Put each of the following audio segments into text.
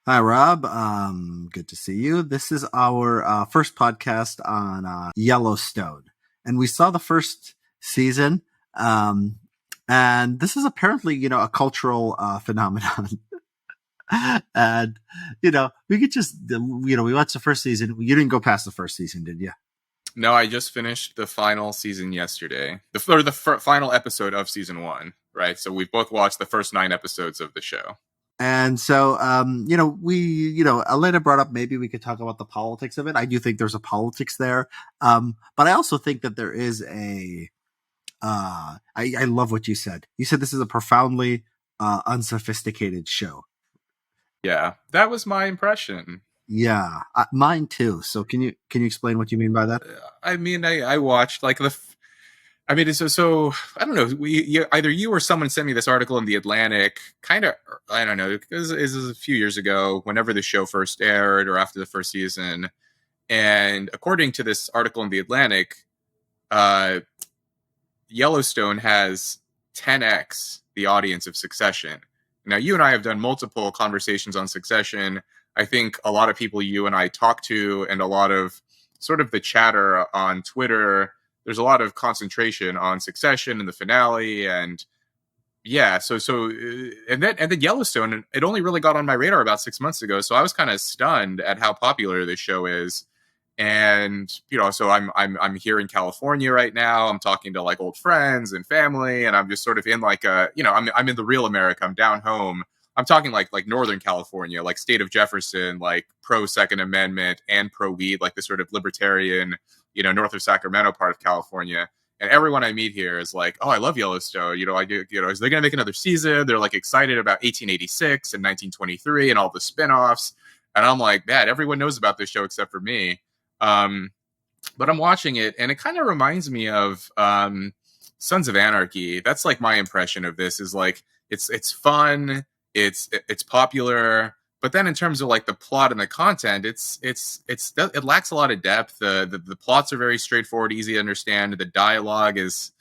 Hi, Rob. Good to see you. This is our first podcast on Yellowstone, and we saw the first season. Um, and this is apparently, a cultural phenomenon. And we could just, we watched the first season. You didn't go past the first season, did you? No, I just finished the final season yesterday. The final episode of season 1, right? So we've both watched the first 9 episodes of the show. And so, Elena brought up maybe we could talk about the politics of it. I do think there's a politics there. But I also think that there is I love what you said. You said this is a profoundly unsophisticated show. Yeah, that was my impression. Yeah, mine too. So can you explain what you mean by that? I mean, I watched like I mean, so I don't know. Either you or someone sent me this article in the Atlantic. Kind of, I don't know. It was a few years ago, whenever the show first aired, or after the first season. And according to this article in the Atlantic, Yellowstone has 10x the audience of Succession. Now, you and I have done multiple conversations on Succession. I think a lot of people you and I talk to, and a lot of sort of the chatter on Twitter, there's a lot of concentration on Succession and the finale. And yeah, and then Yellowstone, it only really got on my radar about 6 months ago. So I was kind of stunned at how popular this show is. And so I'm here in California right now. I'm talking to like old friends and family, and I'm just sort of in like I'm in the real America. I'm down home. I'm talking like Northern California, like state of Jefferson, like pro Second Amendment and pro weed, like the sort of libertarian, north of Sacramento part of California. And everyone I meet here is like, oh, I love Yellowstone. I do. Is they going to make another season? They're like excited about 1886 and 1923 and all the spinoffs. And I'm like, man, everyone knows about this show except for me. But I'm watching it, and it kind of reminds me of Sons of Anarchy. That's like my impression of this. Is like it's fun, it's popular, but then in terms of like the plot and the content, it lacks a lot of depth. The plots are very straightforward, easy to understand. The dialogue is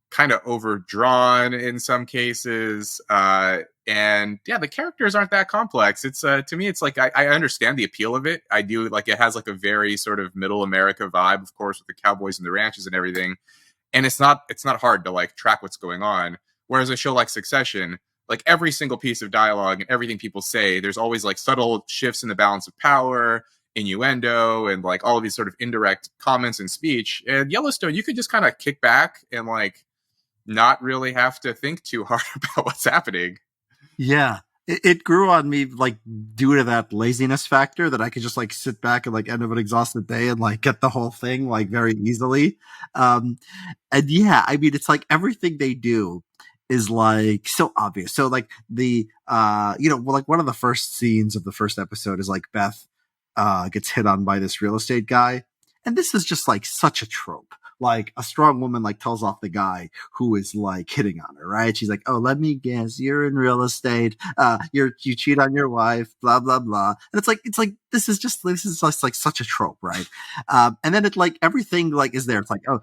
kind of overdrawn in some cases. And yeah, the characters aren't that complex. It's to me, it's like I understand the appeal of it. I do. Like, it has like a very sort of middle America vibe, of course, with the cowboys and the ranches and everything. And it's not hard to like track what's going on. Whereas a show like Succession, like every single piece of dialogue and everything people say, there's always like subtle shifts in the balance of power, innuendo, and like all of these sort of indirect comments and speech. And Yellowstone, you could just kind of kick back and like not really have to think too hard about what's happening. Yeah, it grew on me like due to that laziness factor that I could just like sit back and like end of an exhausted day and like get the whole thing like very easily. And yeah, I mean, it's like everything they do is like so obvious. So like like one of the first scenes of the first episode is like Beth gets hit on by this real estate guy. And this is just like such a trope. Like a strong woman like tells off the guy who is like hitting on her, right? She's like, "Oh, let me guess, you're in real estate. You cheat on your wife, blah blah blah." And it's like this is just like such a trope, right? And then it like everything like is there. It's like, oh,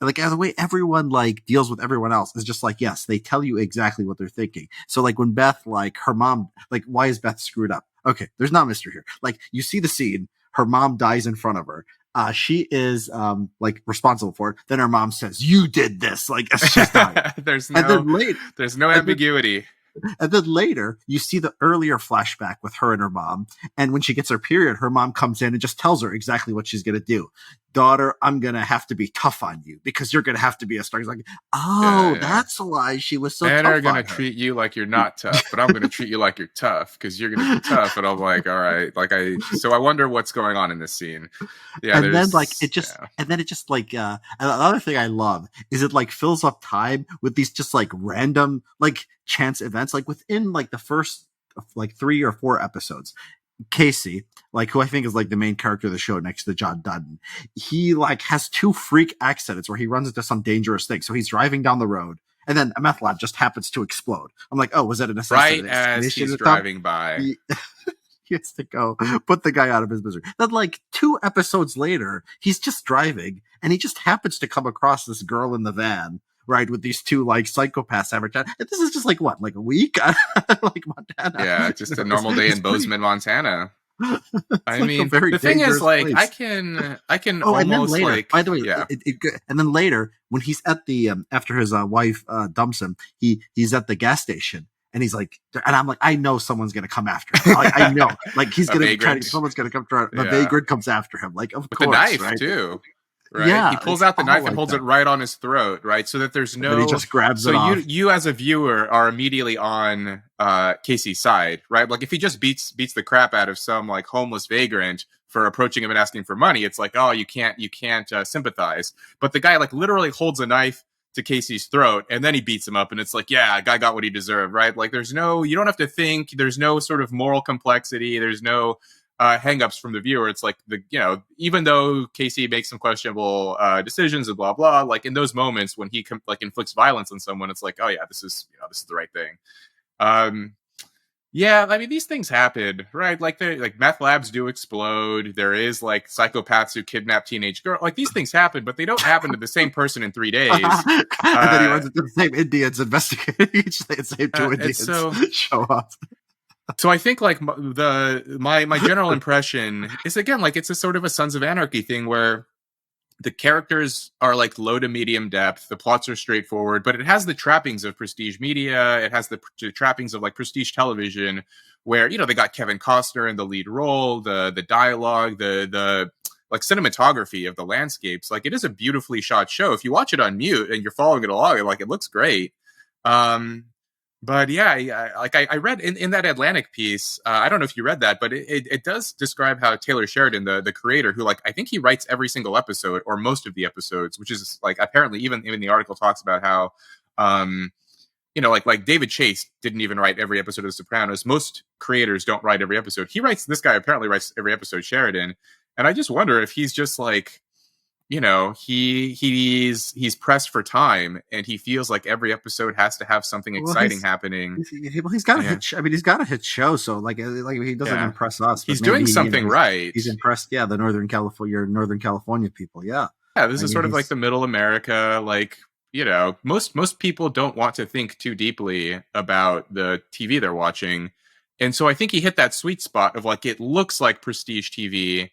like the way everyone like deals with everyone else is just like, yes, they tell you exactly what they're thinking. So like when Beth, like her mom, like why is Beth screwed up? Okay, there's not a mystery here. Like you see the scene, her mom dies in front of her. She is like responsible for it. Then her mom says, "You did this." Like as she's dying. There's no ambiguity. And then later, you see the earlier flashback with her and her mom. And when she gets her period, her mom comes in and just tells her exactly what she's going to do. "Daughter, I'm going to have to be tough on you because you're going to have to be a star." He's like, oh, yeah. That's why she was so Men tough. Men are going to treat you like you're not tough, but I'm going to treat you like you're tough because you're going to be tough. And I'm like, all right. So I wonder what's going on in this scene. Yeah. And then like it just, and then it just like, another thing I love is it like fills up time with these just like random, like chance events, like within like the first like 3 or 4 episodes. Casey, like who I think is like the main character of the show next to John Dutton, he like has 2 freak accidents where he runs into some dangerous thing. So he's driving down the road and then a meth lab just happens to explode. I'm like, oh, was that an assassination? Right as he's driving by. He has to go put the guy out of his misery. Then like 2 episodes later, he's just driving and he just happens to come across this girl in the van right, with these two like psychopaths advertising. And this is just like what, like a week, like Montana. Yeah, You just know, a normal day it's in pretty. Bozeman, Montana. It's I like a mean, very the thing is, dangerous like, place. I can Oh, and then almost later, like, by the way, yeah, and then later when he's at the after his wife dumps him, he's at the gas station and he's like, and I'm like, I know someone's gonna come after him. Like I know, like he's a gonna be trying to, vagrant. someone's gonna come try. The Yeah, vagrant comes after him, like of with the course, knife right? too, right? He Yeah, pulls it's out the all knife and like holds that. it right on his throat, right? So that there's And then he no, just grabs so it off. you as a viewer are immediately on Casey's side, right? Like if he just beats the crap out of some like homeless vagrant for approaching him and asking for money, it's like, oh, you can't sympathize. But the guy like literally holds a knife to Casey's throat and then he beats him up, and it's like, yeah, guy got what he deserved, right? Like there's no, you don't have to think, there's no sort of moral complexity, there's no hangups from the viewer. It's like the, you know, even though Casey makes some questionable decisions and blah blah, like in those moments when he like inflicts violence on someone, it's like, oh yeah, this is, you know, this is the right thing. Um, yeah, I mean these things happen, right? Like they like meth labs do explode. There is like psychopaths who kidnap teenage girls. Like these ththings happen, but they don't happen to the same person in 3 days. And then he runs into the same Indians investigating each day, the same two And Indians so show up. So I think like my general impression is, again, like it's a sort of a Sons of Anarchy thing where the characters are like low to medium depth, the plots are straightforward, but it has the trappings of prestige media, it has the trappings of like prestige television, where, you know, they got Kevin Costner in the lead role, the dialogue, the like cinematography of the landscapes. Like it is a beautifully shot show. If you watch it on mute and you're following it along, like it looks great. Um, but yeah, I read in that Atlantic piece. I don't know if you read that, but it does describe how Taylor Sheridan, the creator, who like I think he writes every single episode or most of the episodes, which is like apparently even the article talks about how, you know, like David Chase didn't even write every episode of The Sopranos. Most creators don't write every episode. He writes. This guy apparently writes every episode. Sheridan, and I just wonder if he's just like, you know, he's pressed for time and he feels like every episode has to have something Well, exciting happening. he's got a Yeah, hit. I mean, he's got a hit show. So like he doesn't yeah, impress us, but he's maybe doing something right. he's impressed. Yeah, the Northern California people. Yeah, Yeah, this I is mean sort of like he's the middle America. Like, you know, most people don't want to think too deeply about the TV they're watching, and so I think he hit that sweet spot of like it looks like prestige TV,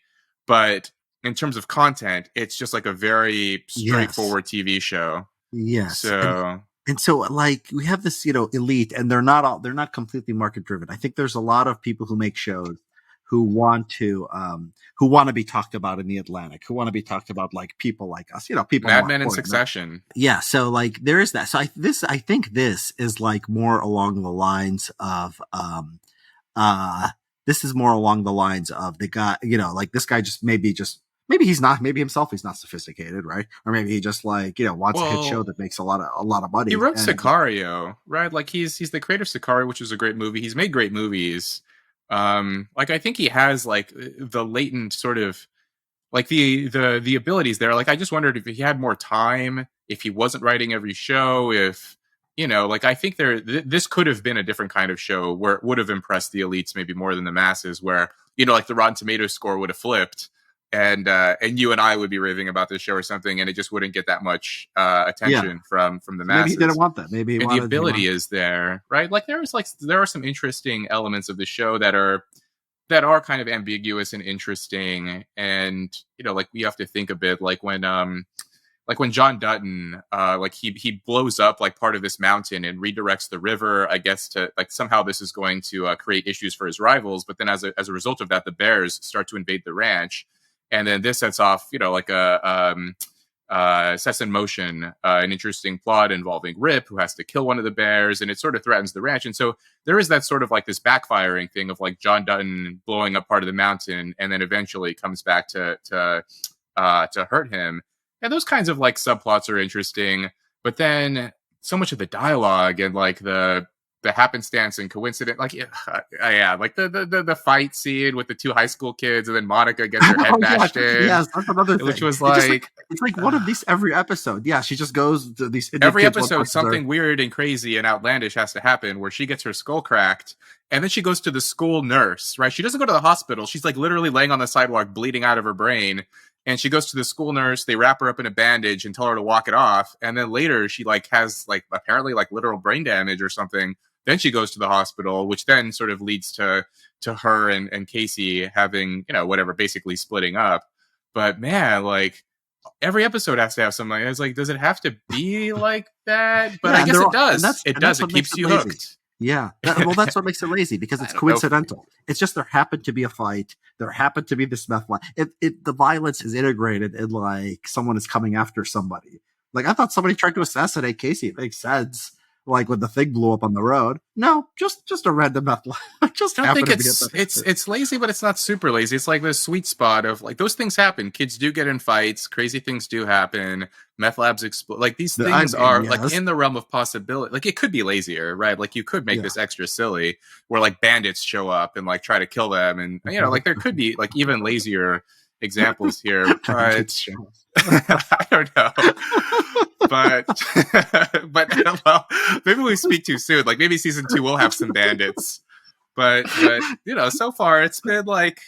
but in terms of content, it's just like a very yes, straightforward TV show. yes, So and so like we have this, you know, elite, and they're not completely market driven. I think there's a lot of people who make shows who want to be talked about in the Atlantic, who want to be talked about like people like us, you know, people Mad more Men in important. Succession. Yeah, so like there is that. So I think this is like more along the lines of uh this is more along the lines of the guy, you know, like this guy just maybe he's not, maybe himself he's not sophisticated, right? Or maybe he just like, you know, wants a hit show Well, that makes a lot of he money. wrote And Sicario, right? Like he's the creator of Sicario, which is a great movie. He's made great movies. Like I think he has like the latent sort of like the abilities there. Like I just wondered if he had more time, if he wasn't writing every show, if, you know, like I think this could have been a different kind of show where it would have impressed the elites maybe more than the masses, where, you know, like the Rotten Tomatoes score would have flipped, and you and I would be raving about this show or something, and it just wouldn't get that much yeah, attention from the so maybe he didn't masses. want that. Maybe And the he ability wanted is there, right? Like there are some interesting elements of the show that are kind of ambiguous and interesting, and, you know, like we have to think a bit like when John Dutton like he blows up like part of this mountain and redirects the river, I guess, to like somehow this is going to create issues for his rivals, but then as a result of that the bears start to invade the ranch, and then this sets off, you know, like sets in motion an interesting plot involving Rip, who has to kill one of the bears, and it sort of threatens the ranch. And so there is that sort of like this backfiring thing of like John Dutton blowing up part of the mountain, and then eventually comes back to hurt him. And those kinds of like subplots are interesting, but then so much of the dialogue and like the happenstance and coincidence, like yeah, like the fight scene with the two high school kids, and then Monica gets her head oh yeah, bashed in, yes, that's another which thing. was like It's like one of these every episode. Yeah, she just goes to these Indian every kids, one episode punches her. something weird and crazy and outlandish has to happen, where she gets her skull cracked, and then she goes to the school nurse, right? She doesn't go to the hospital. She's like literally laying on the sidewalk bleeding out of her brain, and she goes to the school nurse. They wrap her up in a bandage and tell her to walk it off. And then later she like has like apparently like literal brain damage or something. Then she goes to the hospital, which then sort of leads to her and Casey having, whatever, basically splitting up. But man, like every episode has to have something. It's like, does it have to be like that? But Yeah, I and guess they're it all, does. It and does. that's It what makes keeps it you lazy. hooked. Yeah, well, that's what makes it lazy because it's I don't know. coincidental. It's just there happened to be a fight. There happened to be this meth line. The violence is integrated in like someone is coming after somebody. Like I thought somebody tried to assassinate Casey. It makes sense. Like when the thing blew up on the road. No, just a random meth line. Just I don't happened think to be it's lazy, but it's not super lazy. It's like the sweet spot of like those things happen. Kids do get in fights. Crazy things do happen. Meth labs explode. Like these I things mean, are like in the realm of possibility. Like it could be lazier, right? Like you could make yeah. this extra silly, where like bandits show up and like try to kill them, and like there could be like even lazier examples here, but I don't know. But well, maybe we speak too soon. Like maybe season 2 will have some bandits. But so far it's been like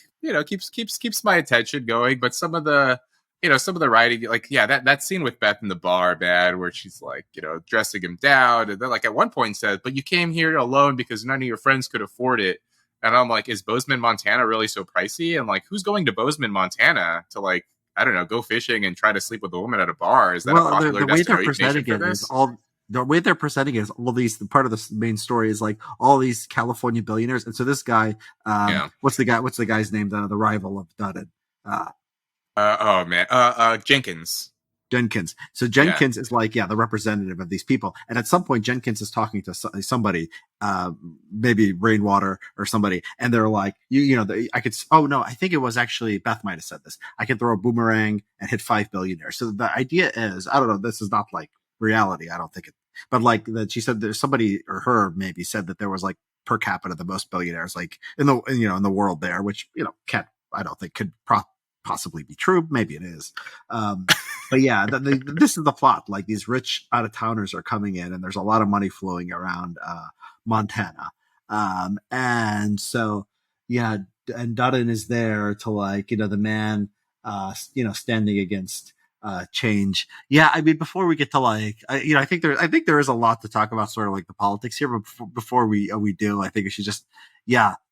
keeps my attention going. But some of the writing, like that scene with Beth in the bar, man, where she's like dressing him down, and then like at one point says, "But you came here alone because none of your friends could afford it." And I'm like, is Bozeman, Montana really so pricey? And like, who's going to Bozeman, Montana to like, I don't know, go fishing and try to sleep with a woman at a bar? Is that a popular the way they're destination presenting for it is this? all the way they're presenting it is all these part of the main story is like all these California billionaires, and so this guy, Yeah. what's the guy's name? The rival of Dutton, uh, Oh man. Jenkins. Jenkins. So Yeah. Jenkins is like, the representative of these people. And at some point, Jenkins is talking to somebody, maybe Rainwater or somebody. And they're like, I think it was actually Beth might have said this. I could throw a boomerang and hit 5 billionaires. So the idea is, I don't know, this is not like reality. I don't think it, but like that she said there's somebody or her maybe said that there was like per capita, the most billionaires like in the world there, which, can't, I don't think could possibly be true. Maybe it is. But yeah, this is the plot. Like these rich out of towners are coming in, and there's a lot of money flowing around Montana. And so yeah, and Dutton is there to like the man, standing against change. Yeah, I mean, before we get to like, I think there is a lot to talk about, sort of like the politics here. But before we do, I think we should just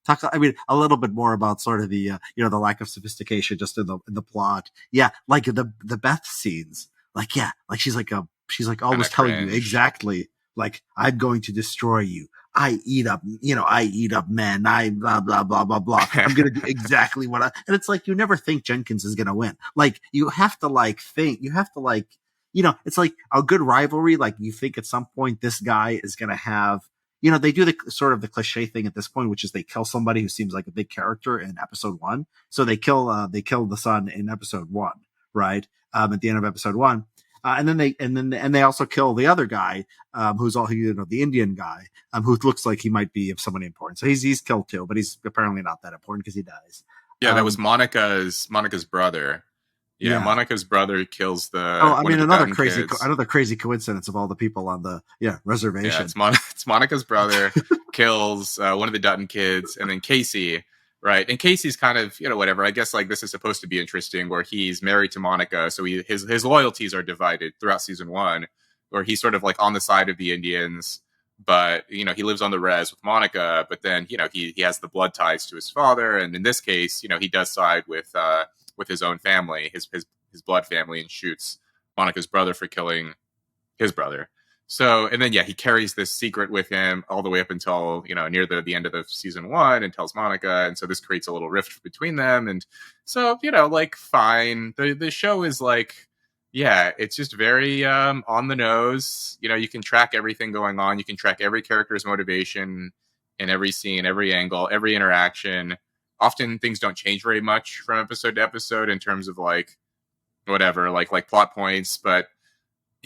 talk. I mean, a little bit more about sort of the the lack of sophistication just in the plot. Yeah, like the Beth scenes. Like like she's like always telling you exactly like I'm going to destroy you. I eat up men. I blah, blah, blah, blah, blah. I'm going to do exactly and it's like, you never think Jenkins is going to win. Like you have to like think, you have to like, it's like a good rivalry. Like you think at some point this guy is going to have, they do the sort of the cliche thing at this point, which is they kill somebody who seems like a big character in episode 1. So they kill the son in episode 1, right? At the end of episode 1. And then they also kill the other guy, who's all the Indian guy, who looks like he might be of somebody important. So he's killed too, but he's apparently not that important because he dies. Yeah, that was Monica's brother. Yeah, Monica's brother kills one of the Dutton kids. Another crazy coincidence of all the people on the reservation. Yeah, it's Monica's brother kills one of the Dutton kids, and then Casey. Right. And Casey's kind of, whatever. I guess like this is supposed to be interesting where he's married to Monica. So his loyalties are divided throughout season 1, where he's sort of like on the side of the Indians, but, he lives on the res with Monica. But then, he has the blood ties to his father. And in this case, he does side with his own family, his blood family, and shoots Monica's brother for killing his brother. So, and then, he carries this secret with him all the way up until, near the end of the season 1, and tells Monica. And so this creates a little rift between them. And so, like, fine. The show is like, it's just very on the nose. You can track everything going on. You can track every character's motivation in every scene, every angle, every interaction. Often things don't change very much from episode to episode in terms of like, whatever, like plot points. But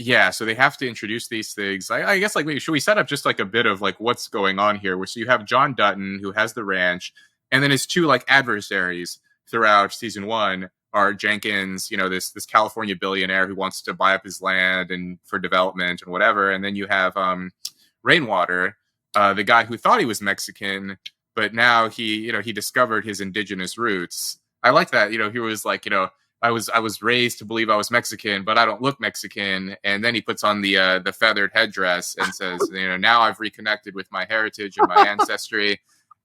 yeah, so they have to introduce these things. I guess, like, maybe should we set up just like a bit of like what's going on here? So you have John Dutton, who has the ranch, and then his two like adversaries throughout season 1 are Jenkins, this California billionaire who wants to buy up his land and for development and whatever, and then you have Rainwater, the guy who thought he was Mexican, but now he discovered his indigenous roots. I like that. He was like, I was raised to believe I was Mexican, but I don't look Mexican. And then he puts on the feathered headdress and says, now I've reconnected with my heritage and my ancestry.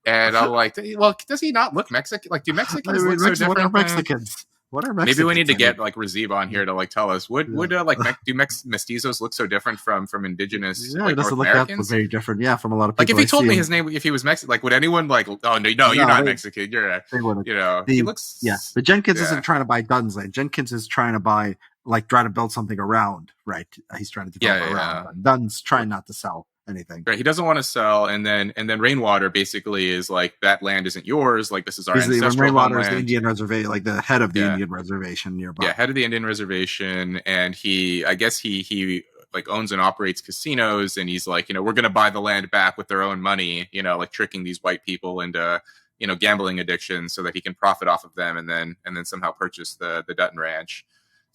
And I'm like, well, does he not look Mexican? Like, do I Mexicans mean, look so What are different? Mexicans? What are Maybe we need Mexicans? to I mean, get like Razib on here to like tell us would do mestizos look so different from indigenous yeah, it like doesn't North look that Americans? very different. Yeah, from a lot of Like if people he I told see me him. his name, if he was Mexican, like would anyone like, oh no, you're No, not Mexican, they wouldn't. he The yeah, looks, but Jenkins yeah. isn't trying to buy Dunn's land. Jenkins is trying to buy trying to build something around. Right, he's trying to develop around. Yeah. Dunn's trying not to sell anything. Right. He doesn't want to sell, and then Rainwater basically is like that land isn't yours. Like this is our He's the when ancestral Rainwater is the homeland. Indian reservation, like the head of the Yeah. Indian reservation nearby. Yeah. Head of the Indian reservation, and I guess he like owns and operates casinos, and he's like, we're gonna buy the land back with their own money, like tricking these white people into gambling addiction so that he can profit off of them, and then somehow purchase the Dutton Ranch.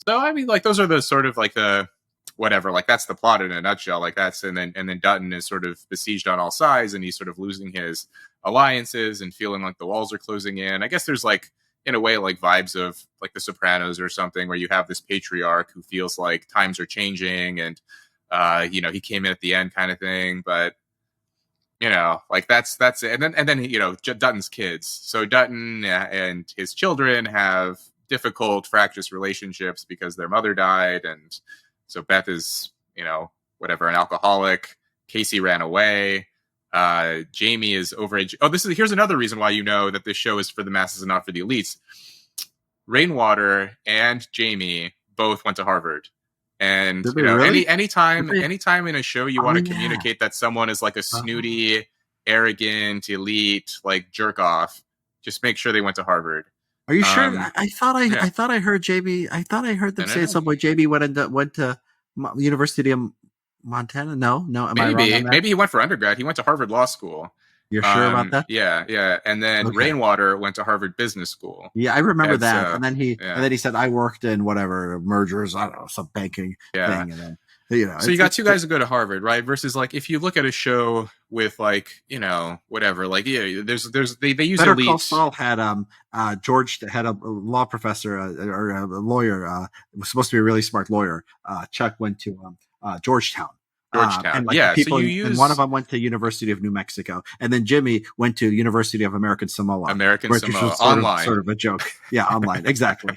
So I mean, like those are the sort of like the whatever, like that's the plot in a nutshell. Like that's and then Dutton is sort of besieged on all sides, and he's sort of losing his alliances and feeling like the walls are closing in. I guess there's like in a way like vibes of like The Sopranos or something, where you have this patriarch who feels like times are changing, and he came in at the end kind of thing, but like that's it. And then Dutton's kids. So Dutton and his children have difficult, fractious relationships because their mother died, and so Beth is, whatever, an alcoholic. Casey ran away. Jamie is overage. Oh, here's another reason why that this show is for the masses and not for the elites. Rainwater and Jamie both went to Harvard. And Did they really? anytime in a show you want to yeah. communicate that someone is like a snooty, arrogant, elite, like jerk off, just make sure they went to Harvard. Are you sure? I thought I heard JB. I thought I heard them say at some point JB went to University of Montana. No, am I wrong on that? Maybe he went for undergrad. He went to Harvard Law School. You're sure about that? Yeah. And then Rainwater went to Harvard Business School. Yeah, I remember that. And then he said I worked in whatever mergers, I don't know, some banking thing. And then so you got two guys who go to Harvard, right? Versus like if you look at a show with like whatever, like they use Better elites. Call Saul had George had a law professor or a lawyer was supposed to be a really smart lawyer. Chuck went to Georgetown. And people, and one of them went to University of New Mexico, and then Jimmy went to University of American Samoa. Samoa online, sort of a joke. Yeah, online, exactly.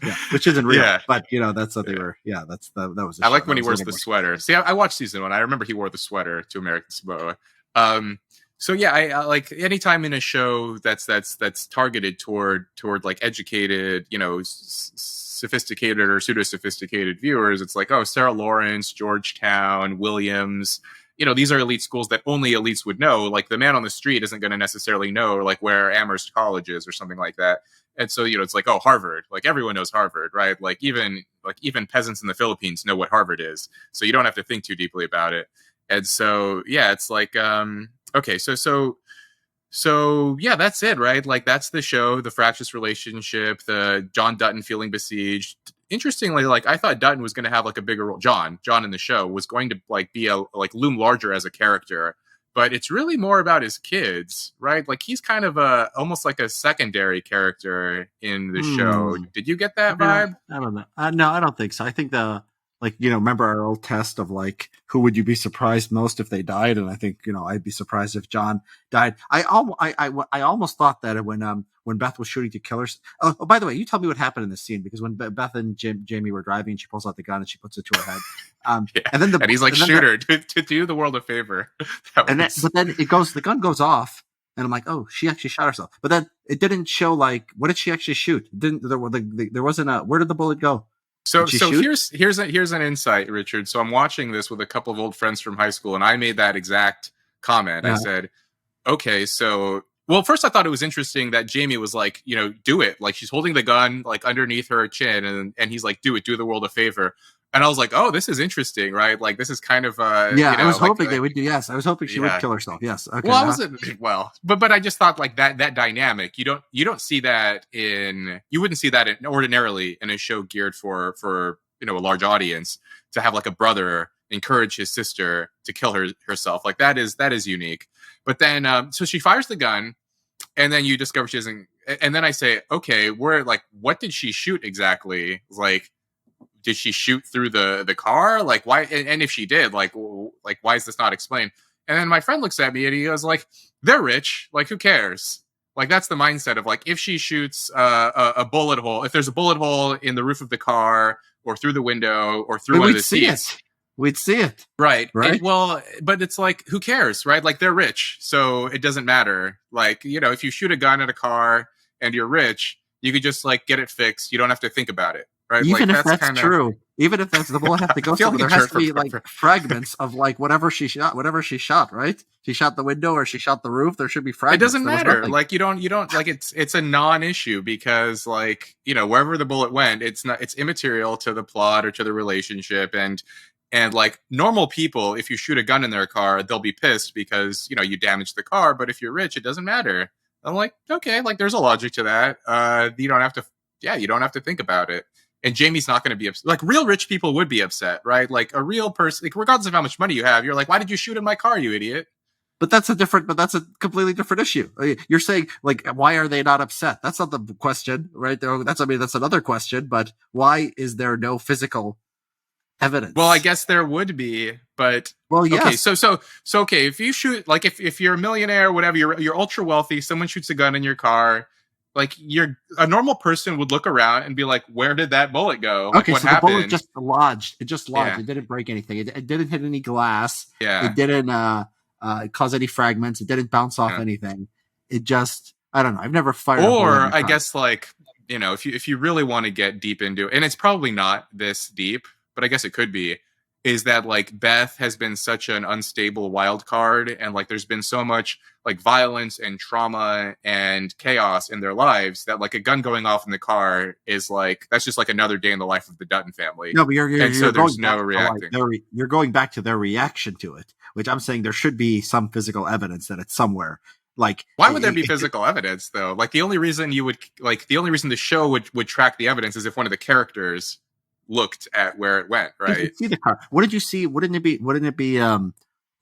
Yeah, which isn't real, but that's what they were. Yeah, that was. I like when he wears the sweater. See, I watched season 1. I remember he wore the sweater to American Samoa. So yeah, I like anytime in a show that's targeted toward like educated, sophisticated or pseudo-sophisticated viewers. It's like, oh, Sarah Lawrence, Georgetown, Williams. These are elite schools that only elites would know. Like the man on the street isn't going to necessarily know like where Amherst College is or something like that. And so it's like, oh, Harvard. Like everyone knows Harvard, right? Like even peasants in the Philippines know what Harvard is. So you don't have to think too deeply about it. And so yeah, it's like okay, so yeah, that's it, right? Like that's the show, the fractious relationship, the John Dutton feeling besieged. Interestingly, like I thought Dutton was going to have like a bigger role. John in the show was going to like be loom larger as a character, but it's really more about his kids, right? Like he's kind of almost like a secondary character in the show. Did you get that vibe? I don't know. No, I don't think so. I think remember our old test of like, who would you be surprised most if they died? And I think, I'd be surprised if John died. I almost thought that when Beth was shooting to kill her. Oh, by the way, you tell me what happened in this scene, because when Beth and Jamie were driving, she pulls out the gun and she puts it to her head. And then he's like, shoot her to do the world a favor. But then the gun goes off. And I'm like, oh, she actually shot herself. But then it didn't show like, what did she actually shoot? There wasn't where did the bullet go? So here's an insight, Richard. So I'm watching this with a couple of old friends from high school, and I made that exact comment. I said, okay, so first I thought it was interesting that Jamie was like, do it. Like she's holding the gun like underneath her chin, and he's like, do the world a favor. And I was like, oh, this is interesting, right? Like this is kind of I was hoping they would do. Yes, I was hoping she would kill herself. Yes. Okay. But I just thought like that dynamic. You don't see that you wouldn't see that ordinarily in a show geared for a large audience, to have like a brother encourage his sister to kill herself. Like that is unique. But then so she fires the gun. and then you discover she doesn't. And then I say, okay, where like what did she shoot exactly? Like, did she shoot through the car? Like why? And if she did, like why is this not explained? And then my friend looks at me and he goes like, they're rich. Like who cares? Like that's the mindset of like if she shoots a bullet hole, if there's a bullet hole in the roof of the car or through the window or through one of We'd the see seats. it. We'd see it. Right. Right. Well, but it's like, who cares, right? Like they're rich, so it doesn't matter. Like, you know, if you shoot a gun at a car and you're rich, you could just like get it fixed. You don't have to think about it, right? Like Even if that's that's kind of. true, even if that's the bullet have to go I feel somewhere, like there has jerk to be like for- fragments of like whatever she shot, right? She shot the window or she shot the roof. There should be It fragments. doesn't There was matter. nothing. Like you don't like it's a non-issue because like, you know, wherever the bullet went, it's immaterial to the plot or to the relationship. And like normal people, if you shoot a gun in their car, they'll be pissed because, you know, you damaged the car. But if you're rich, it doesn't matter. I'm like, okay, like there's a logic to that. You don't have to, yeah, you don't have to think about it. And Jamie's not going to be upset. Like real rich people would be upset, right? Like a real person, like regardless of how much money you have, you're like, why did you shoot in my car, you idiot? But that's a completely different issue. You're saying like, why are they not upset? That's not the question, right? That's another question. But why is there no physical evidence? Well, I guess there would be, but well, yes. Okay, so okay, if you shoot like if you're a millionaire, whatever, you're ultra wealthy, someone shoots a gun in your car, like a normal person would look around and be like, where did that bullet go? Like, okay, what so happened? the bullet just lodged. It just lodged. Yeah. It didn't break anything. It didn't hit any glass. Yeah. It didn't cause any fragments. It didn't bounce off anything. It just, I don't know. I've never fired. Or I guess like, you know, if you really want to get deep into it, and it's probably not this deep, but I guess it could be, is that like Beth has been such an unstable wild card, and like there's been so much like violence and trauma and chaos in their lives that like a gun going off in the car is like, that's just like another day in the life of the Dutton family. No, but you're there's no reacting. You're going back to their reaction to it, which I'm saying there should be some physical evidence that it's somewhere. Like, why would there be physical evidence though? Like the only reason the show would track the evidence is if one of the characters looked at where it went, right? You see the car. What did you see? Wouldn't it be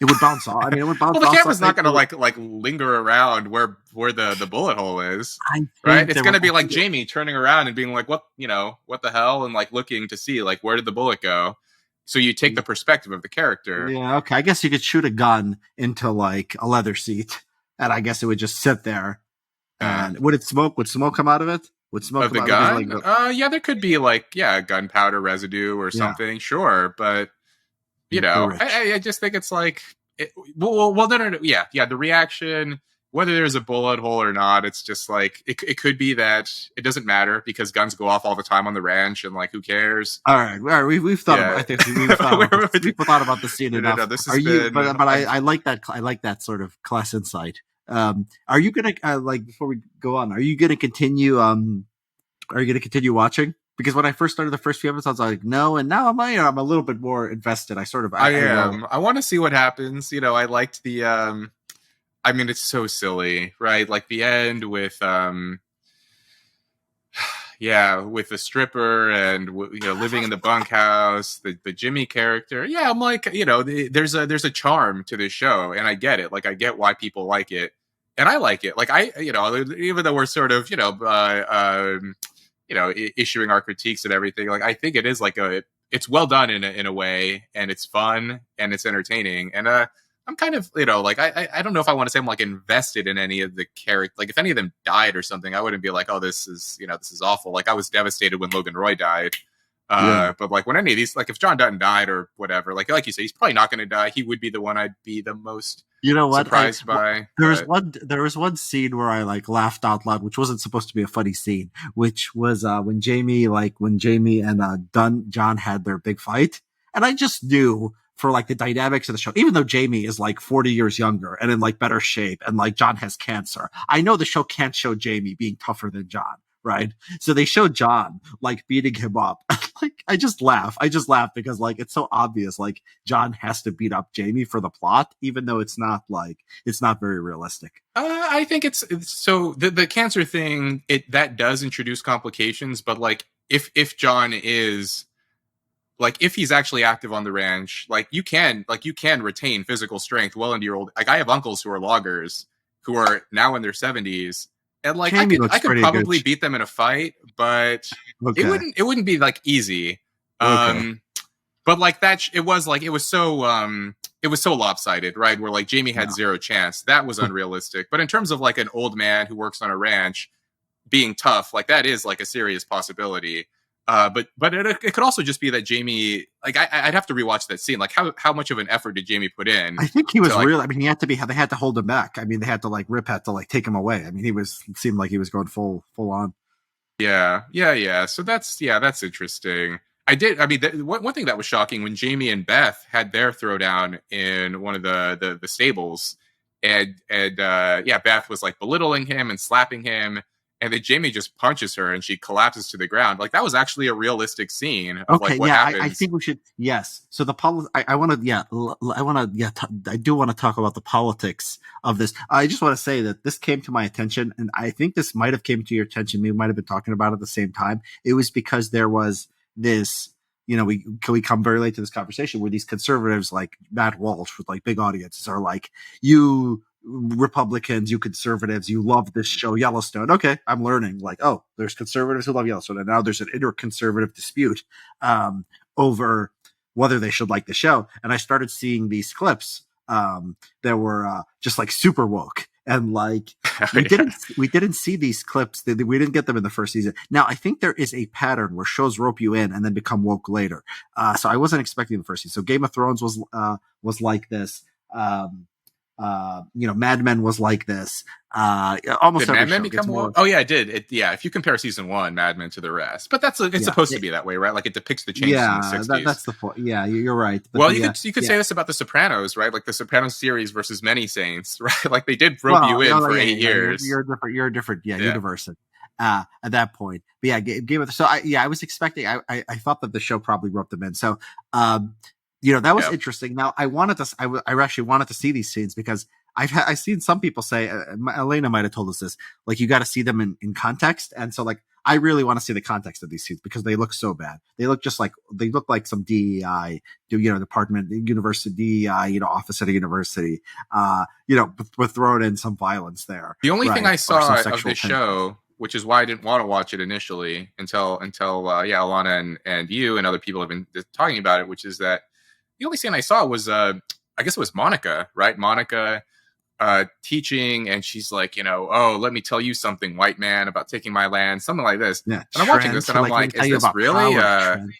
it would bounce off. I mean, it would bounce off. Well, the camera's not going to like linger around where the bullet hole is, right? It's going to be like Jamie turning around and being like, what the hell? And like looking to see like, where did the bullet go? So you take the perspective of the character. Yeah. Okay. I guess you could shoot a gun into like a leather seat and I guess it would just sit there. And would it smoke? Would smoke come out of it? Would smoke of the gun? Like, yeah, there could be like, gunpowder residue or something. Sure. But you know, I just think it's like, no. Yeah. The reaction, whether there's a bullet hole or not, it's just like, it could be that it doesn't matter because guns go off all the time on the ranch and like, who cares? All right. We've thought about, I think we've thought about the scene enough. No, this has but I like that. I like that sort of class insight. Are you going to, like, before we go on, are you going to continue watching? Because when I first started the first few episodes, I was like, no, and now I'm a little bit more invested. I am. I want to see what happens. You know, I liked the. I mean, it's so silly, right? Like the end with with the stripper and living in the bunkhouse, the Jimmy character. Yeah, I'm like, there's a charm to this show, and I get it. Like I get why people like it, and I like it. Like even though we're sort of issuing our critiques and everything, like I think it is like it's well done in a way, and it's fun and it's entertaining, and I'm kind of like I don't know if I want to say I'm like invested in any of the characters. Like if any of them died or something, I wouldn't be like, oh, this is awful. Like I was devastated when Logan Roy died. But like when any of these, like if John Dutton died or whatever, like you say, he's probably not going to die. He would be the one I'd be the most surprised by. There was one scene where I like laughed out loud, which wasn't supposed to be a funny scene, which was when Jamie and John had their big fight, and I just knew for like the dynamics of the show, even though Jamie is like 40 years younger and in like better shape, and like John has cancer, I know the show can't show Jamie being tougher than John. Right. So they show John like beating him up. Like I just laugh because like it's so obvious. Like John has to beat up Jamie for the plot, even though it's not very realistic. I think it's so the cancer thing. That does introduce complications, but like if John is like if he's actually active on the ranch, like you can retain physical strength well into your old. Like I have uncles who are loggers. who are now in their 70s, and like Jamie I looks could pretty good. probably beat them in a fight, but Okay. it wouldn't be like easy. Okay. Um, but like that, it was so lopsided, right? Where like Jamie had Yeah. zero chance. That was unrealistic. But in terms of like an old man who works on a ranch being tough, like that is like a serious possibility. But it could also just be that Jamie, like I'd have to rewatch that scene. Like how much of an effort did Jamie put in I think he to was like, real. I mean, he had to be. They had to hold him back. I mean, they had to like Rip had to like take him away. I mean, he was seemed like he was going full on. yeah. So that's interesting. I mean, one thing that was shocking when Jamie and Beth had their throwdown in one of the stables, and yeah, Beth was like belittling him and slapping him, and then Jamie just punches her and she collapses to the ground. Like that was actually a realistic scene of like Okay, what yeah, I happens. think we should. Yes, so I want to. Yeah, I want to. Yeah, I do want to talk about the politics of this. I just want to say that this came to my attention, and I think this might have came to your attention. We might have been talking about it at the same time. It was because there was this. We come very late to this conversation where these conservatives like Matt Walsh with like big audiences are like, you Republicans, you conservatives, you love this show Yellowstone. Okay, I'm learning. Like, oh, there's conservatives who love Yellowstone, and now there's an inter-conservative dispute over whether they should like the show. And I started seeing these clips that were just like super woke, and like we Yeah. didn't see these clips. We didn't get them in the first season. Now I think there is a pattern where shows rope you in and then become woke later. So I wasn't expecting the first season. So Game of Thrones was like this. Mad Men was like this. Almost Did every Mad Men show gets become more. woke? Oh yeah, it did. Yeah, if you compare season one, Mad Men to the rest, but it's Yeah, supposed to be that way, right? Like it depicts the changes in the yeah, 60s. that's the point. Yeah, you're right. But Well, the you could yeah, say this about the Sopranos, right? Like the Sopranos series versus Many Saints, right? Like they did rope you well, in oh, for yeah, 8 years. you're a different, yeah, Yeah, universe at that point. But yeah, Game of. So I was expecting. I thought that the show probably roped them in. So that was yeah. interesting. Now I actually wanted to see these scenes because I've seen some people say, Elena might have told us this, like you got to see them in context, and so like I really want to see the context of these scenes because they look so bad. They look like some DEI, department, university DEI, office at a university, with throwing in some violence there, The only thing right, I or some saw of sexual this tension. show, which is why I didn't want to watch it initially until yeah, Alana and you and other people have been talking about it, which is that the only scene I saw was I guess it was Monica, right? Monica teaching, and she's like, oh, let me tell you something, white man, about taking my land, something like this. Yeah, And I'm watching this, Trent. and I'm Like, let me like, tell is you this about really? power, Trent.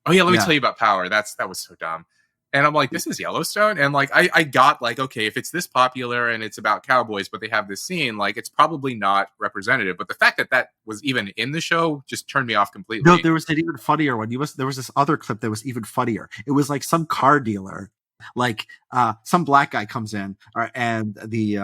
Oh yeah, let me Yeah. tell you about power. That was so dumb. And I'm like, this is Yellowstone, and like I got like, okay, if it's this popular and it's about cowboys, but they have this scene, like it's probably not representative. But the fact that was even in the show just turned me off No, completely. there was an even funnier one. There was this other clip that was even funnier. It was like some car dealer, like some black guy comes in, and the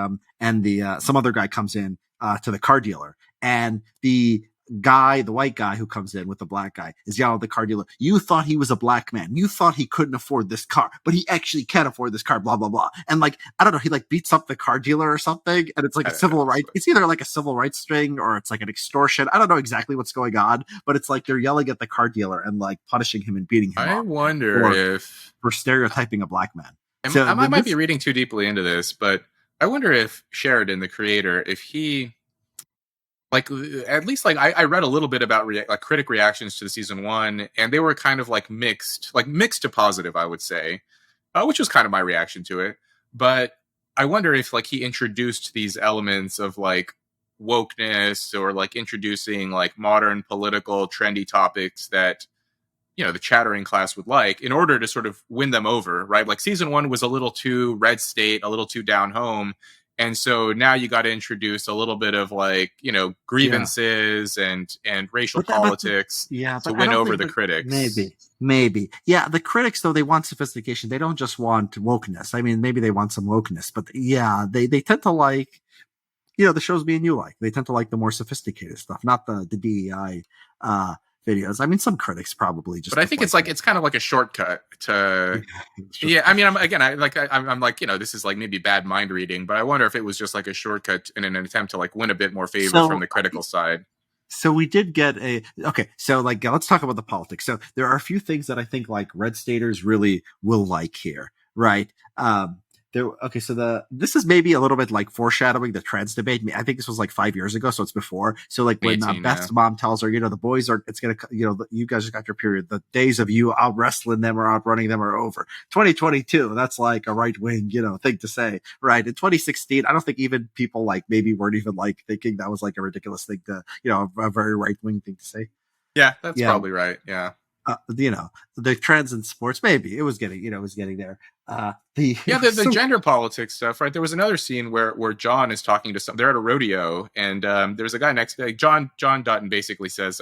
some other guy comes in to the car dealer, and the white guy who comes in with the black guy is yelling at the car dealer, you thought he was a black man, you thought he couldn't afford this car, but he actually can afford this car, blah blah blah. And like, I don't know, he like beats up the car dealer or something, and it's like I a don't know. civil right, it's either like a civil rights thing or it's like an extortion. I don't know exactly what's going on, but it's like they're yelling at the car dealer and like punishing him and beating him I up wonder for if stereotyping a black man. So I might be this, reading too deeply into this, but I wonder if Sheridan, the creator, if he like at least like I read a little bit about like critic reactions to the season one, and they were kind of like mixed to positive, I would say, which was kind of my reaction to it. But I wonder if like he introduced these elements of like wokeness or like introducing like modern political trendy topics that the chattering class would like in order to sort of win them over, right? Like season one was a little too red state, a little too down home. And so now you got to introduce a little bit of like, yeah, grievances and racial but politics yeah, to but I win don't over think, the but critics. maybe, yeah. The critics though, they want sophistication. They don't just want wokeness. I mean, maybe they want some wokeness, but yeah, they tend to like, the shows me and you like. They tend to like the more sophisticated stuff, not the DEI uh, videos. I mean, some critics probably But just I think dislike it's kind of like a shortcut to it. yeah. I mean, I'm like this is like maybe bad mind reading, but I wonder if it was just like a shortcut in an attempt to like win a bit more favor from So the critical side. so we did get okay, so like let's talk about the politics. So there are a few things that I think like red staters really will like here, right? Okay, so this is maybe a little bit like foreshadowing the trans debate. I think this was like 5 years ago, so it's before. So like when 2018, yeah. Beth's mom tells her, the boys are, it's gonna, you guys just got your period. The days of you out wrestling them or outrunning them are over. 2022, that's like a right wing, thing to say, right? In 2016, I don't think even people like maybe weren't even like thinking that was like a ridiculous thing to, a very right wing thing to say. Yeah, that's Yeah, probably right. Yeah. The trends in sports, maybe it was getting there. Yeah, It the, was the so gender politics stuff, right? There was another scene where John is talking to some. They're at a rodeo, and there's a guy next. John Dutton basically says,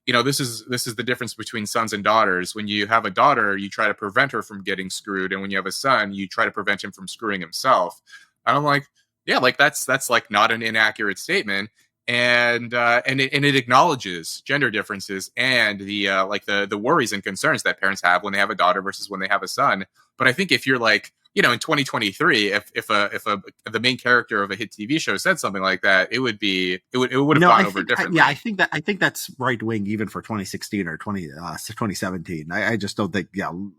this is the difference between sons and daughters. When you have a daughter, you try to prevent her from getting screwed, and when you have a son, you try to prevent him from screwing himself. And I'm like, yeah, like that's like not an inaccurate statement. And it acknowledges gender differences and the worries and concerns that parents have when they have a daughter versus when they have a son. But I think if you're like, in 2023, if the main character of a hit TV show said something like that, it would have gone over differently. I think that's right wing even for 2016 or 2017. I just don't think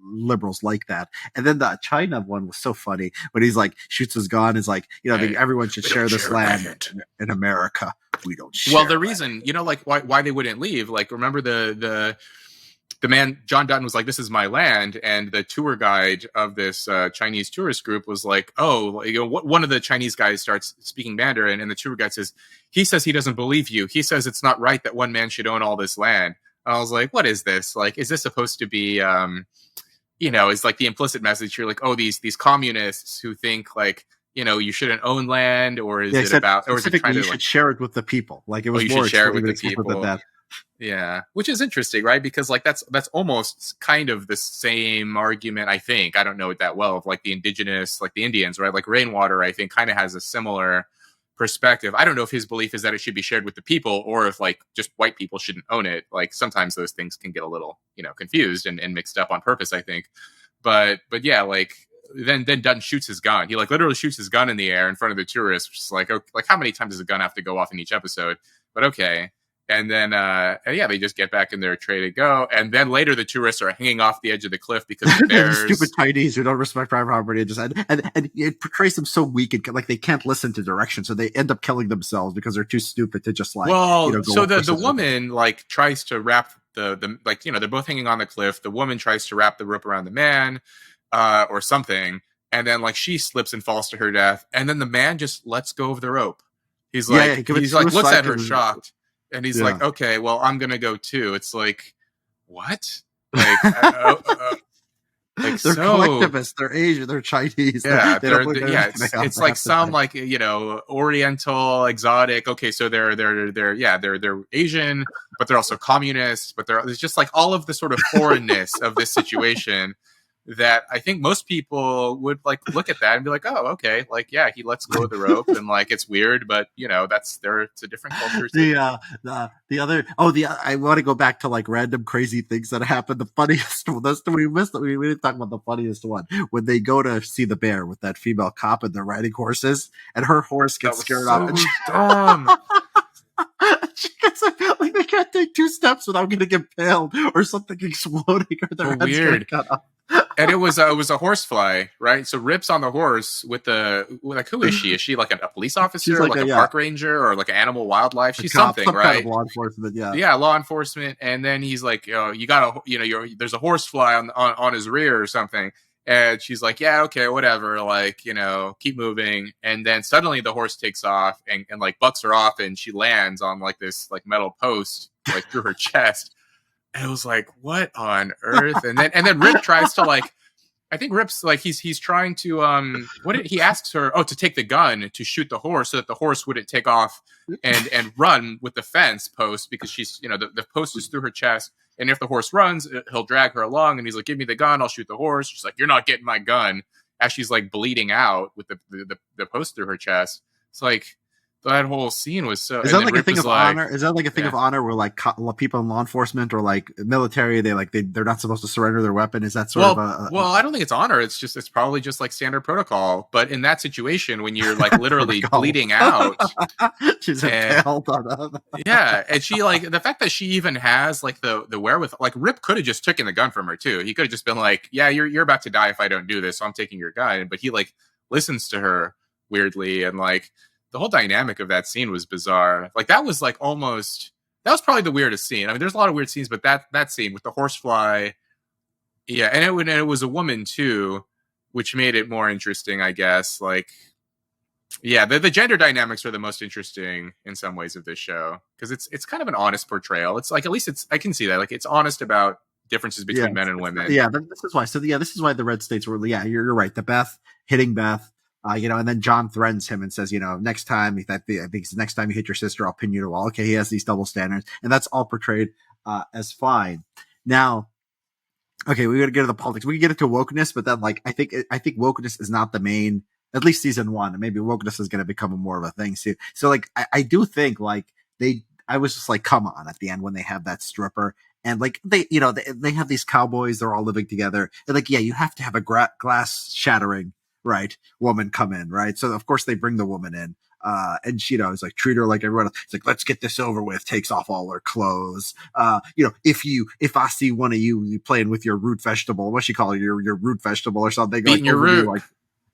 liberals like that. And then the China one was so funny when he's like shoots his gun, is like, Hey, everyone should share this land in America. We don't share. Well, the reason, like why they wouldn't leave, like remember the man, John Dutton, was like, this is my land. And the tour guide of this Chinese tourist group was like, oh, one of the Chinese guys starts speaking Mandarin. And the tour guide says, he says he doesn't believe you. He says it's not right that one man should own all this land. And I was like, what is this? Like, is this supposed to be, is like the implicit message here? Like, oh, these communists who think like, you shouldn't own land, or is it about, or is it trying to should share it with the people? Like it was you more should share it with the people people. than that. Yeah, which is interesting, right? Because like that's almost kind of the same argument. I think I don't know it that well of like the indigenous, like the Indians, right? Like Rainwater, I think kind of has a similar perspective. I don't know if his belief is that it should be shared with the people, or if like just white people shouldn't own it. Like sometimes those things can get a little confused and mixed up on purpose, I think. But yeah, like then Dunn shoots his gun. He like literally shoots his gun in the air in front of the tourists. Just like, okay, like how many times does a gun have to go off in each episode? But okay. And then, they just get back in their tray to go. And then later, the tourists are hanging off the edge of the cliff because the bears, stupid Chinese who don't respect private property, and it portrays them so weak and like they can't listen to direction, so they end up killing themselves because they're too stupid to just like. So the woman like tries to wrap the like they're both hanging on the cliff. The woman tries to wrap the rope around the man, or something, and then like she slips and falls to her death. And then the man just lets go of the rope. He's like looks at her shocked. And he's like, okay, well, I'm going to go too. It's like, what? Like, they're collectivists. They're Asian. They're Chinese. Yeah. It's like some like, Oriental exotic. Okay. So they're Asian, but they're also communists, but there's just like all of the sort of foreignness of this situation that I think most people would like look at that and be like, oh, okay, like yeah, he lets go of the rope and like it's weird, but it's a different culture too. I want to go back to like random crazy things that happened. The funniest one, we missed it. We didn't talk about the funniest one when they go to see the bear with that female cop and they're riding horses and her horse gets scared off. And dumb. She gets like they can't take 2 steps without getting impaled or something exploding or their heads weird. Cut off. And it was a horsefly, right? So Rip's on the horse with who is she? Is she like a police officer, or like a park ranger, or like an animal wildlife? She's something, right? Kind of law enforcement, yeah, law enforcement. And then he's like, you gotta, there's a horsefly on his rear or something. And she's like, yeah, okay, whatever. Like, keep moving. And then suddenly the horse takes off and like bucks her off, and she lands on like this like metal post like through her chest. And it was like, what on earth? And then Rip tries to like, I think Rip's like he's trying to he asks her to take the gun to shoot the horse so that the horse wouldn't take off and run with the fence post, because she's the post is through her chest, and if the horse runs he'll drag her along, and he's like, give me the gun, I'll shoot the horse. She's like, you're not getting my gun, as she's like bleeding out with the post through her chest. It's like that whole scene was so. Is that like a thing of honor? Is that like a thing of honor where like people in law enforcement or like military, they're not supposed to surrender their weapon? Is that sort of a? Well, I don't think it's honor. It's probably just like standard protocol. But in that situation, when you're like literally bleeding out, she's impaled on yeah, and she like the fact that she even has like the wherewithal. Like Rip could have just taken the gun from her too. He could have just been like, yeah, you're about to die if I don't do this, so I'm taking your gun. But he like listens to her weirdly, and like the whole dynamic of that scene was bizarre. Like that was like almost that was probably the weirdest scene. I mean, there's a lot of weird scenes, but that scene with the horsefly, yeah, and it was a woman too, which made it more interesting, I guess. Like, yeah, the gender dynamics are the most interesting in some ways of this show because it's kind of an honest portrayal. It's like at least it's I can see that like it's honest about differences Yeah, between men and women. yeah. This is why. So yeah, this is why the red states were. Yeah, you're right. The Beth hitting Beth, and then John threatens him and says, next time, I think next time you hit your sister, I'll pin you to a wall. Okay, he has these double standards, and that's all portrayed as fine. Now, okay, we got to get to the politics. We can get into wokeness, but then like I think wokeness is not the main. At least season one, and maybe wokeness is going to become more of a thing soon. So like I do think like I was just like, come on, at the end when they have that stripper and like they have these cowboys, they're all living together, and like yeah, you have to have a glass shattering right woman come in, right? So of course they bring the woman in. And she, is like, treat her like everyone else. It's like, let's get this over with. Takes off all her clothes. If I see one of you playing with your root vegetable, what she call it, your root vegetable or something, beating like, your root, like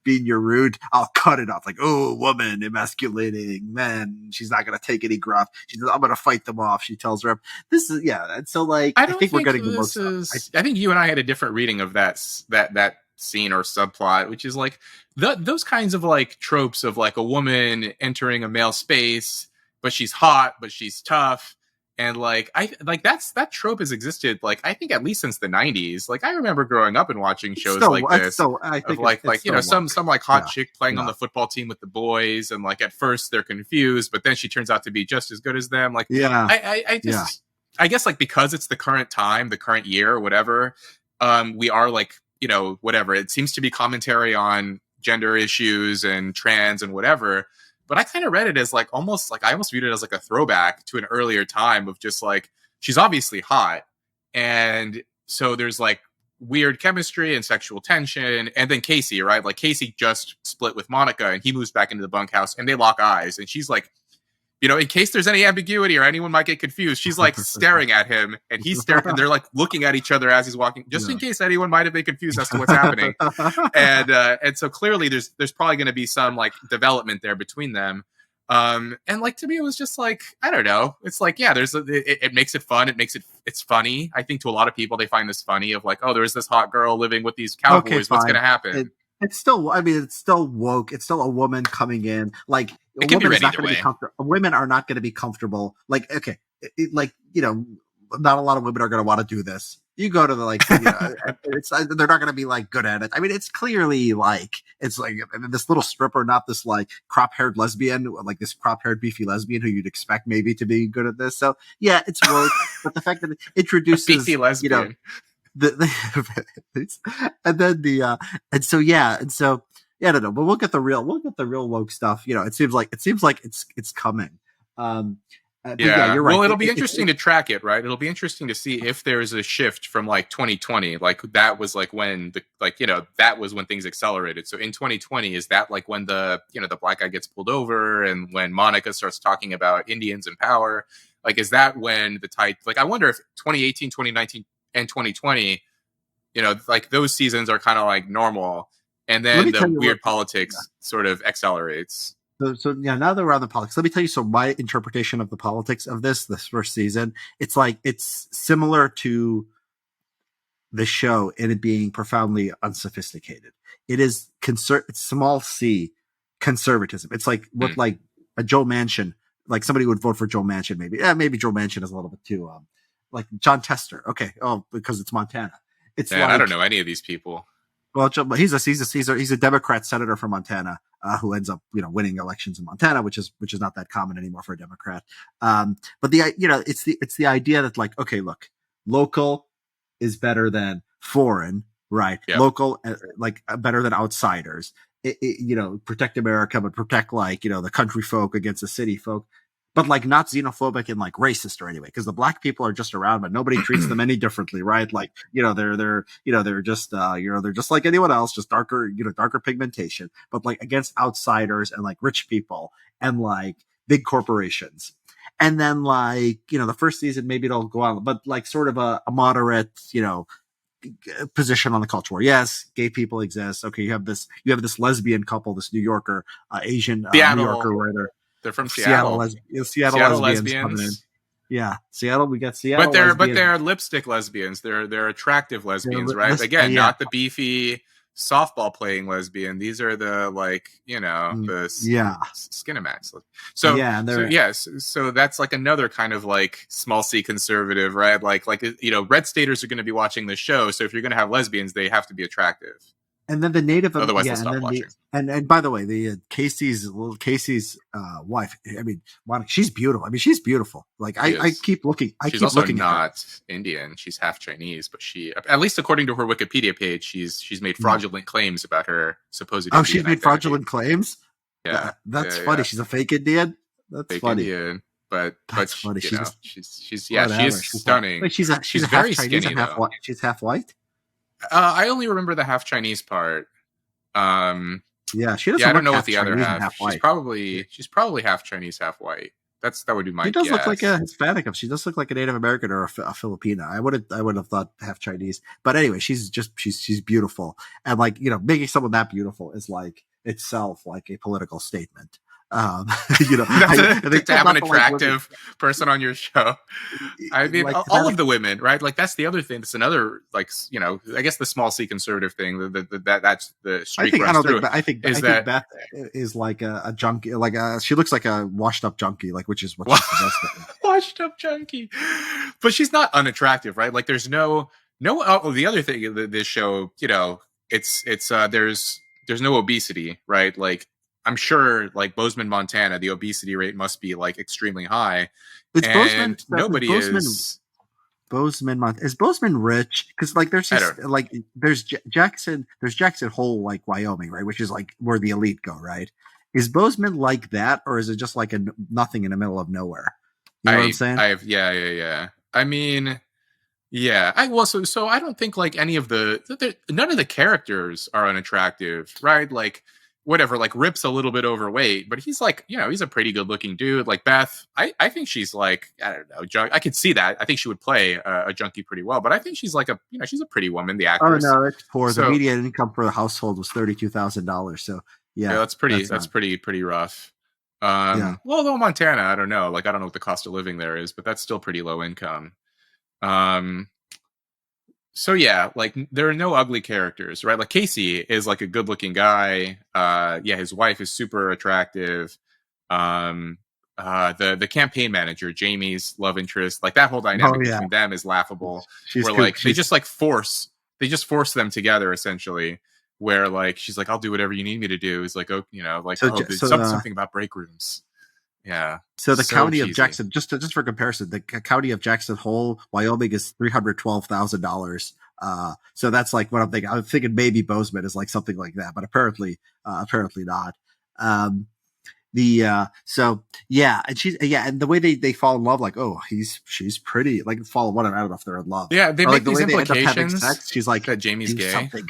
being your root, I'll cut it off. Like, oh, woman, emasculating men. She's not gonna take any gruff. She says, I'm gonna fight them off. She tells her, this is yeah. And so like, I I don't think we're think getting the most. I think you and I had a different reading of that scene or subplot, which is like those kinds of like tropes of like a woman entering a male space, but she's hot, but she's tough. And like that trope has existed like I think at least since the 90s. Like I remember growing up and watching shows like this I think of like some like hot chick playing yeah. on the football team with the boys, and like at first they're confused, but then she turns out to be just as good as them. Like yeah, I just I guess like because it's the current time, the current year, or whatever, we are like whatever. It seems to be commentary on gender issues and trans and whatever. But I kind of read it as like almost like I almost viewed it as like a throwback to an earlier time of just like she's obviously hot, and so there's like weird chemistry and sexual tension, and then Casey, right? Like Casey just split with Monica, and he moves back into the bunkhouse, and they lock eyes, and she's like, in case there's any ambiguity or anyone might get confused, she's like staring at him, and he's staring, and they're like looking at each other as he's walking, just in case anyone might have been confused as to what's happening. And so clearly there's probably going to be some like development there between them. And like to me, it was just like I don't know. It's like yeah, it makes it fun. It's funny. I think to a lot of people they find this funny of like, oh, there's this hot girl living with these cowboys. Okay, what's going to happen? It's still, I mean, it's still woke. It's still a woman coming in. Like, it can be read either way. Women are not going to be comfortable. Like, okay, not a lot of women are going to want to do this. You go to the like, they're not going to be like good at it. I mean, it's clearly like it's like this little stripper, not this like crop-haired lesbian, like this crop-haired beefy lesbian who you'd expect maybe to be good at this. So yeah, it's woke, but the fact that it introduces beefy lesbian. And then and so yeah, I don't know, but we'll get the real woke stuff. It seems like it's coming. Yeah, you're right. Well, it'll be interesting to track it, right? It'll be interesting to see if there's a shift from like 2020, like that was like when that was when things accelerated. So in 2020, is that like when the black guy gets pulled over and when Monica starts talking about Indians and power? Like, is that when the tide? Like, I wonder if 2018, 2019, and 2020, like those seasons are kind of like normal, and then the weird politics sort of accelerates. So yeah, now that we're on the politics, let me tell you. So my interpretation of the politics of this first season, it's like it's similar to the show in it being profoundly unsophisticated. It is it's small c conservatism. It's like what like a Joe Manchin, like somebody would vote for Joe Manchin, maybe. Yeah, maybe Joe Manchin is a little bit too like John Tester. Okay, because it's Montana. It's I don't know any of these people. Well, he's a Democrat senator from Montana who ends up winning elections in Montana, which is not that common anymore for a Democrat. But it's the idea that like, okay, look, local is better than foreign, right? Yep. Local like better than outsiders. Protect America, but protect like the country folk against the city folk. But like not xenophobic and like racist or anyway, because the black people are just around, but nobody treats them any differently, right? Like they're just they're just like anyone else, just darker pigmentation, but like against outsiders and like rich people and like big corporations. And then like the first season maybe it'll go on, but like sort of a moderate position on the culture war. Yes, gay people exist. Okay, you have this lesbian couple, this New Yorker, Asian New Yorker Seattle. writer, They're from Seattle Seattle. Seattle Seattle lesbians coming in. lesbians. Yeah, Seattle. We got But Seattle they're lesbians. lipstick lesbians. They're attractive lesbians, right? This, Again, yeah, not the beefy softball playing lesbian. These are the like the yeah, Skinamax. So yeah, and so they're yes, so that's like another kind of like small c conservative, right? Like red staters are going to be watching this show. So if you're going to have lesbians, they have to be attractive. and then the native, Otherwise, they'll yeah, and stop then the watching. and by the way, the Casey's wife. I mean, Monica, she's beautiful. I mean, she's beautiful. Like She I is. keep looking, She's also at her. not Indian. She's half Chinese, but she, at least according to her Wikipedia page, she's made fraudulent claims about her supposed Oh, Indian she's made identity. fraudulent claims. Yeah, That's yeah, funny. yeah. She's a fake Indian. That's Fake funny. Indian, but That's funny. She just she's yeah, she whatever. is stunning. Wait, she's She's a half very Chinese skinny and half though. white. She's half white. I only remember the half Chinese part. Yeah, she Yeah, doesn't I don't look know what half the other Chinese and half. half She's white. probably half Chinese, half white. That would be She my does look like a guess. Hispanic. She does look like a Native American or a Filipina. I would have thought half Chinese. But anyway, she's beautiful, and like making someone that beautiful is like itself like a political statement. I think To have an not to like women, attractive person on your show. I mean, like all of the women, right? Like that's the other thing. That's another like I guess the small c conservative thing that's the streak runs through. I think Beth is like a junkie. Like she looks like a washed up junkie. Like which is what she's supposed to be. Washed up junkie, but she's not unattractive, right? Like there's no. Oh, the other thing this show, there's no obesity, right? Like I'm sure, like Bozeman, Montana, the obesity rate must be like extremely high, Is Bozeman and nobody is. Is Bozeman rich? Because like there's I just don't. like there's Jackson Hole, like Wyoming, right, which is like where the elite go, right? Is Bozeman like that, or is it just like nothing in the middle of nowhere? You know what I'm saying? Yeah. I mean, yeah. So I don't think like any of none of the characters are unattractive, right? Like whatever, like Rip's a little bit overweight, but he's like, he's a pretty good looking dude. Like Beth, I think she's like, I don't know, I could see that. I think she would play a junkie pretty well, but I think she's like she's a pretty woman, the Oh actress. no, that's poor. The So median income for the household was $32,000. So yeah, yeah, that's pretty rough. Yeah. Well, though Montana, I don't know. Like I don't know what the cost of living there is, but that's still pretty low income. Um, so yeah, like there are no ugly characters, right? Like Casey is like a good-looking guy. Yeah, his wife is super attractive. Um, the campaign manager, Jamie's love interest, like that whole Oh dynamic yeah, between them is laughable. she's Where cool. like they just force them together essentially. Where like she's like, I'll do whatever you need me to do. Is like, oh, there's something about break rooms. Yeah. So the So county of cheesy. Jackson, just for comparison, the county of Jackson Hole, Wyoming, is $312,000. So that's like what I'm thinking. I'm thinking maybe Bozeman is like something like that, but apparently not. So yeah, and the way they fall in love, like, oh, she's pretty, like fall in love. I don't know if they're in love. Yeah, they or make like the these way they end up having implications sex. She's like, that Jamie's do gay. something,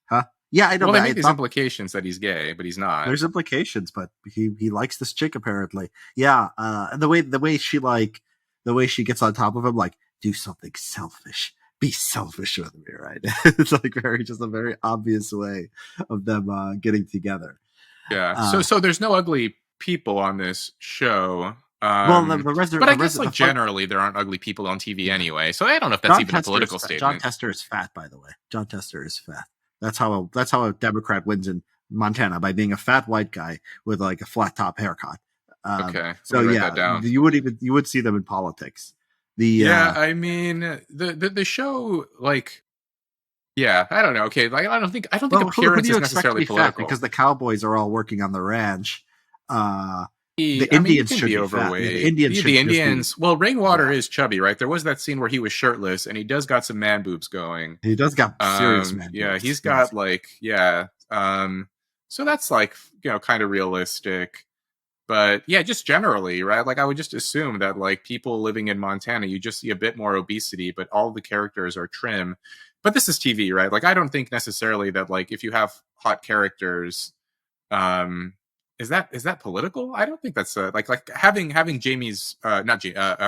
huh? Yeah, I know. Well, But they I make these thought implications that he's gay, but he's not. there's implications, but he likes this chick apparently. Yeah, and the way she gets on top of him, like, do something selfish, be selfish with me, right? It's like a very obvious way of them getting together. Yeah. So there's no ugly people on this show. Well, the rest, but I guess like generally there aren't ugly people on TV anyway. So I don't know if that's even a political statement. John Tester is fat, by the way. John Tester is fat. That's how a Democrat wins in Montana, by being a fat white guy with like a flat top haircut. Okay. So yeah, you would see them in politics. I mean the show, like, yeah, I don't know. Okay, like I don't think appearance is necessarily political, because the cowboys are all working on the ranch. The I mean, Indians should should be overweight. overweight. The Indians. Well, Rainwater is chubby, right? There was that scene where he was shirtless, and he does got some man boobs going. He does got serious man boobs. Yeah, he's got like so that's like kind of realistic. But yeah, just generally, right? Like I would just assume that like people living in Montana, you just see a bit more obesity, but all the characters are trim. But this is TV, right? Like I don't think necessarily that like if you have hot characters, is that political? I don't think that's like having Jamie's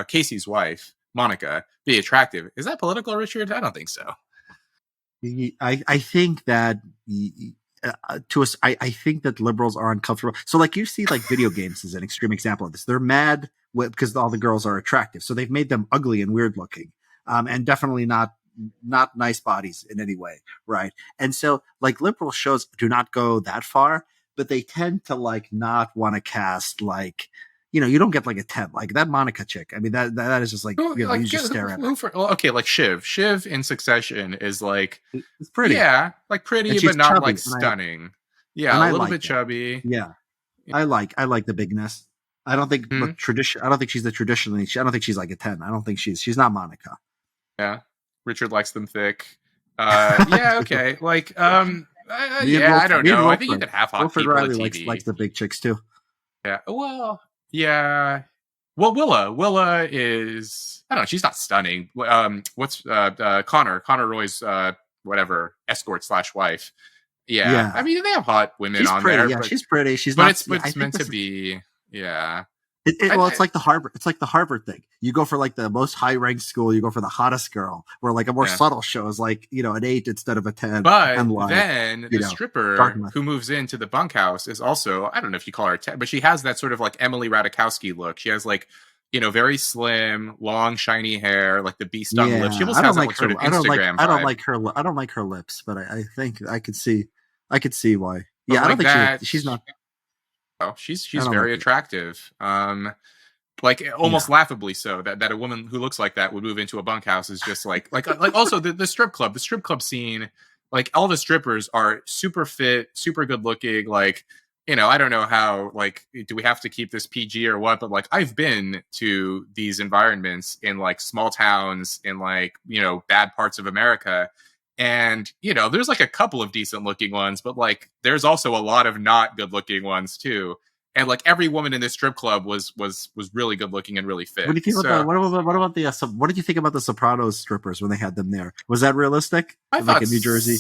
Casey's wife Monica be attractive. Is that political, Richard? I don't think so. I think that to us, I think that liberals are uncomfortable. So like you see, like video games is an extreme example of this. They're mad because all the girls are attractive, so they've made them ugly and weird looking, and definitely not nice bodies in any way, right? And so like liberal shows do not go that far, but they tend to like not want to cast like. You don't get like a 10 like that Monica chick. I mean, that is just like, you just stare at her. Well, okay, like Shiv in Succession is like, It's pretty, yeah, like and pretty, she's but not chubby, like stunning. Yeah, and a I little like bit that. chubby. Yeah, I like the bigness. I don't think, Hmm. but tradition. I don't think she's the traditionally. I don't think she's like a 10. I don't think she's not Monica. Yeah, Richard likes them thick. Yeah, okay. Like, yeah, I don't Me and know. I think you Wilfred. could have hot Wilfred people in Riley likes TV. the big chicks too. Yeah. Well, yeah. Well, Willa is, I don't know. She's not stunning. What's Connor Roy's whatever escort slash wife. Yeah, I Yeah, mean they have hot women she's on pretty. there, Yeah, but she's pretty. She's but not. it's Yeah, but I it's think meant to this. be. Yeah. Well, I it's like the Harvard. It's like the Harvard thing. You go for like the most high ranked school. You go for the hottest girl. Where like a more yeah. subtle show is like an 8 instead of a 10, But and like then you the know stripper Dartmouth. who moves into the bunkhouse is also, I don't know if you call her, but she has that sort of like Emily Ratajkowski look. She has like, very slim, long, shiny hair, like the bee stung lips. She Yeah, almost I has don't that like like her. sort of Instagram vibe. I don't like her lips, but I think I could see why. But Yeah, I don't like think that, she's not. she's I don't like very her. attractive. Like almost Yeah, laughably so that a woman who looks like that would move into a bunkhouse is just like also the strip club scene, like all the strippers are super fit, super good looking, like I don't know how, like, do we have to keep this PG or what, but like I've been to these environments in like small towns in like bad parts of America, and there's like a couple of decent looking ones, but like there's also a lot of not good looking ones too, and like every woman in this strip club was really good looking and really what fit. do you think about the So what about the what did you think about the Sopranos strippers when they had them there? Was that realistic? I Like thought, in New Jersey,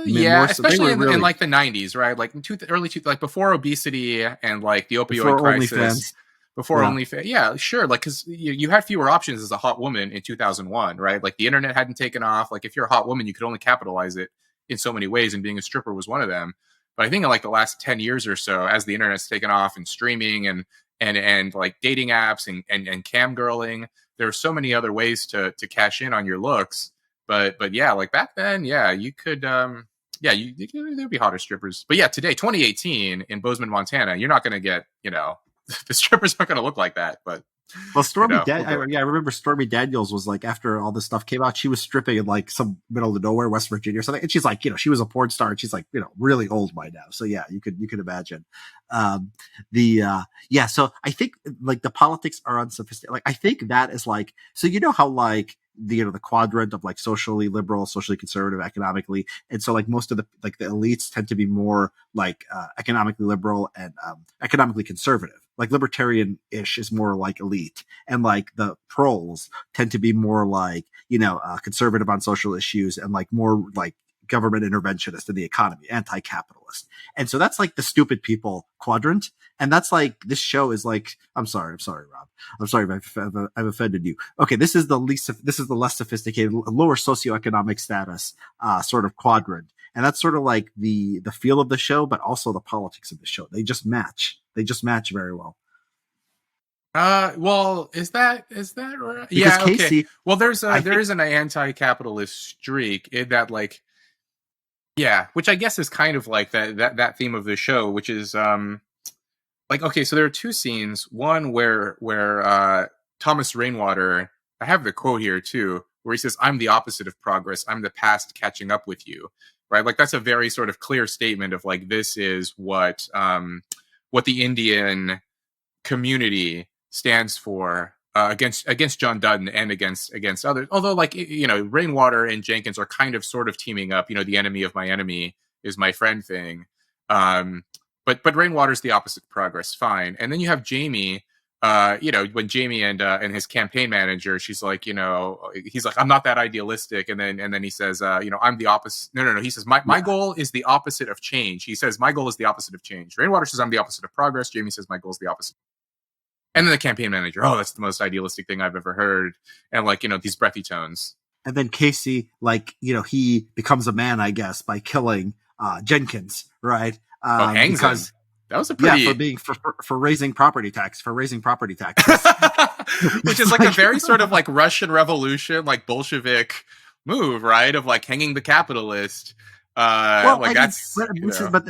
yeah, more so they especially were in really like the '90s, right? Like in early two, like before obesity and like the opioid before crisis, OnlyFans. before Yeah, OnlyFans. Yeah, sure. Like because you had fewer options as a hot woman in 2001, right? Like the internet hadn't taken off. Like if you're a hot woman, you could only capitalize it in so many ways, and being a stripper was one of them. But I think in like the last 10 years or so, as the internet's taken off and streaming and like dating apps and cam girling, there are so many other ways to cash in on your looks. But yeah, like back then, yeah, you could yeah, there'd be hotter strippers. But yeah, today, 2018 in Bozeman, Montana, you're not gonna get, the strippers aren't gonna look like that. But well, we'll go. I remember Stormy Daniels was like after all this stuff came out, she was stripping in like some middle of nowhere, West Virginia or something, and she's like, she was a porn star, and she's like, really old by now. So yeah, you could imagine. Um, the Yeah, so I think like the politics are unsophisticated. Like I think that is like, so how like the quadrant of like socially liberal, socially conservative, economically, and so like most of the elites tend to be more like economically liberal and economically conservative. Like libertarian-ish is more like elite, and like the proles tend to be more like conservative on social issues and like more like government interventionist in the economy, anti-capitalist. And so that's like the stupid people quadrant. And that's like this show is like, I'm sorry, Rob. I'm sorry if I've offended you. Okay, this is the less sophisticated, lower socioeconomic status sort of quadrant. And that's sort of like the feel of the show, but also the politics of the show. They just match. They just match very well. Well, is that right? Because Yeah, okay. Casey, Well, I there think is an anti-capitalist streak in that, like, yeah, which I guess is kind of like that theme of the show, which is like, okay, so there are two scenes. One where Thomas Rainwater, I have the quote here too, where he says, "I'm the opposite of progress. I'm the past catching up with you." Right? Like that's a very sort of clear statement of like this is what the Indian community stands for against John Dutton and against others. Although, like, Rainwater and Jenkins are kind of sort of teaming up. The enemy of my enemy is my friend thing. Um, but Rainwater's the opposite of progress. Fine. And then you have Jamie. When Jamie and his campaign manager, she's like, he's like, I'm not that idealistic, and then he says, I'm the opposite. No. He says, my yeah. goal is the opposite of change. He says, my goal is the opposite of change. Rainwater says, I'm the opposite of progress. Jamie says, my goal is the opposite. And then the campaign manager, oh, that's the most idealistic thing I've ever heard. And like, these breathy tones. and then Casey, like, he becomes a man, I guess, by killing Jenkins, right? Oh, hangs him. Because That was a yeah, pretty, for raising property taxes. which is It's like a like, very sort of like Russian Revolution, like Bolshevik move, right? Of like hanging the capitalist. well, Like I mean, that's,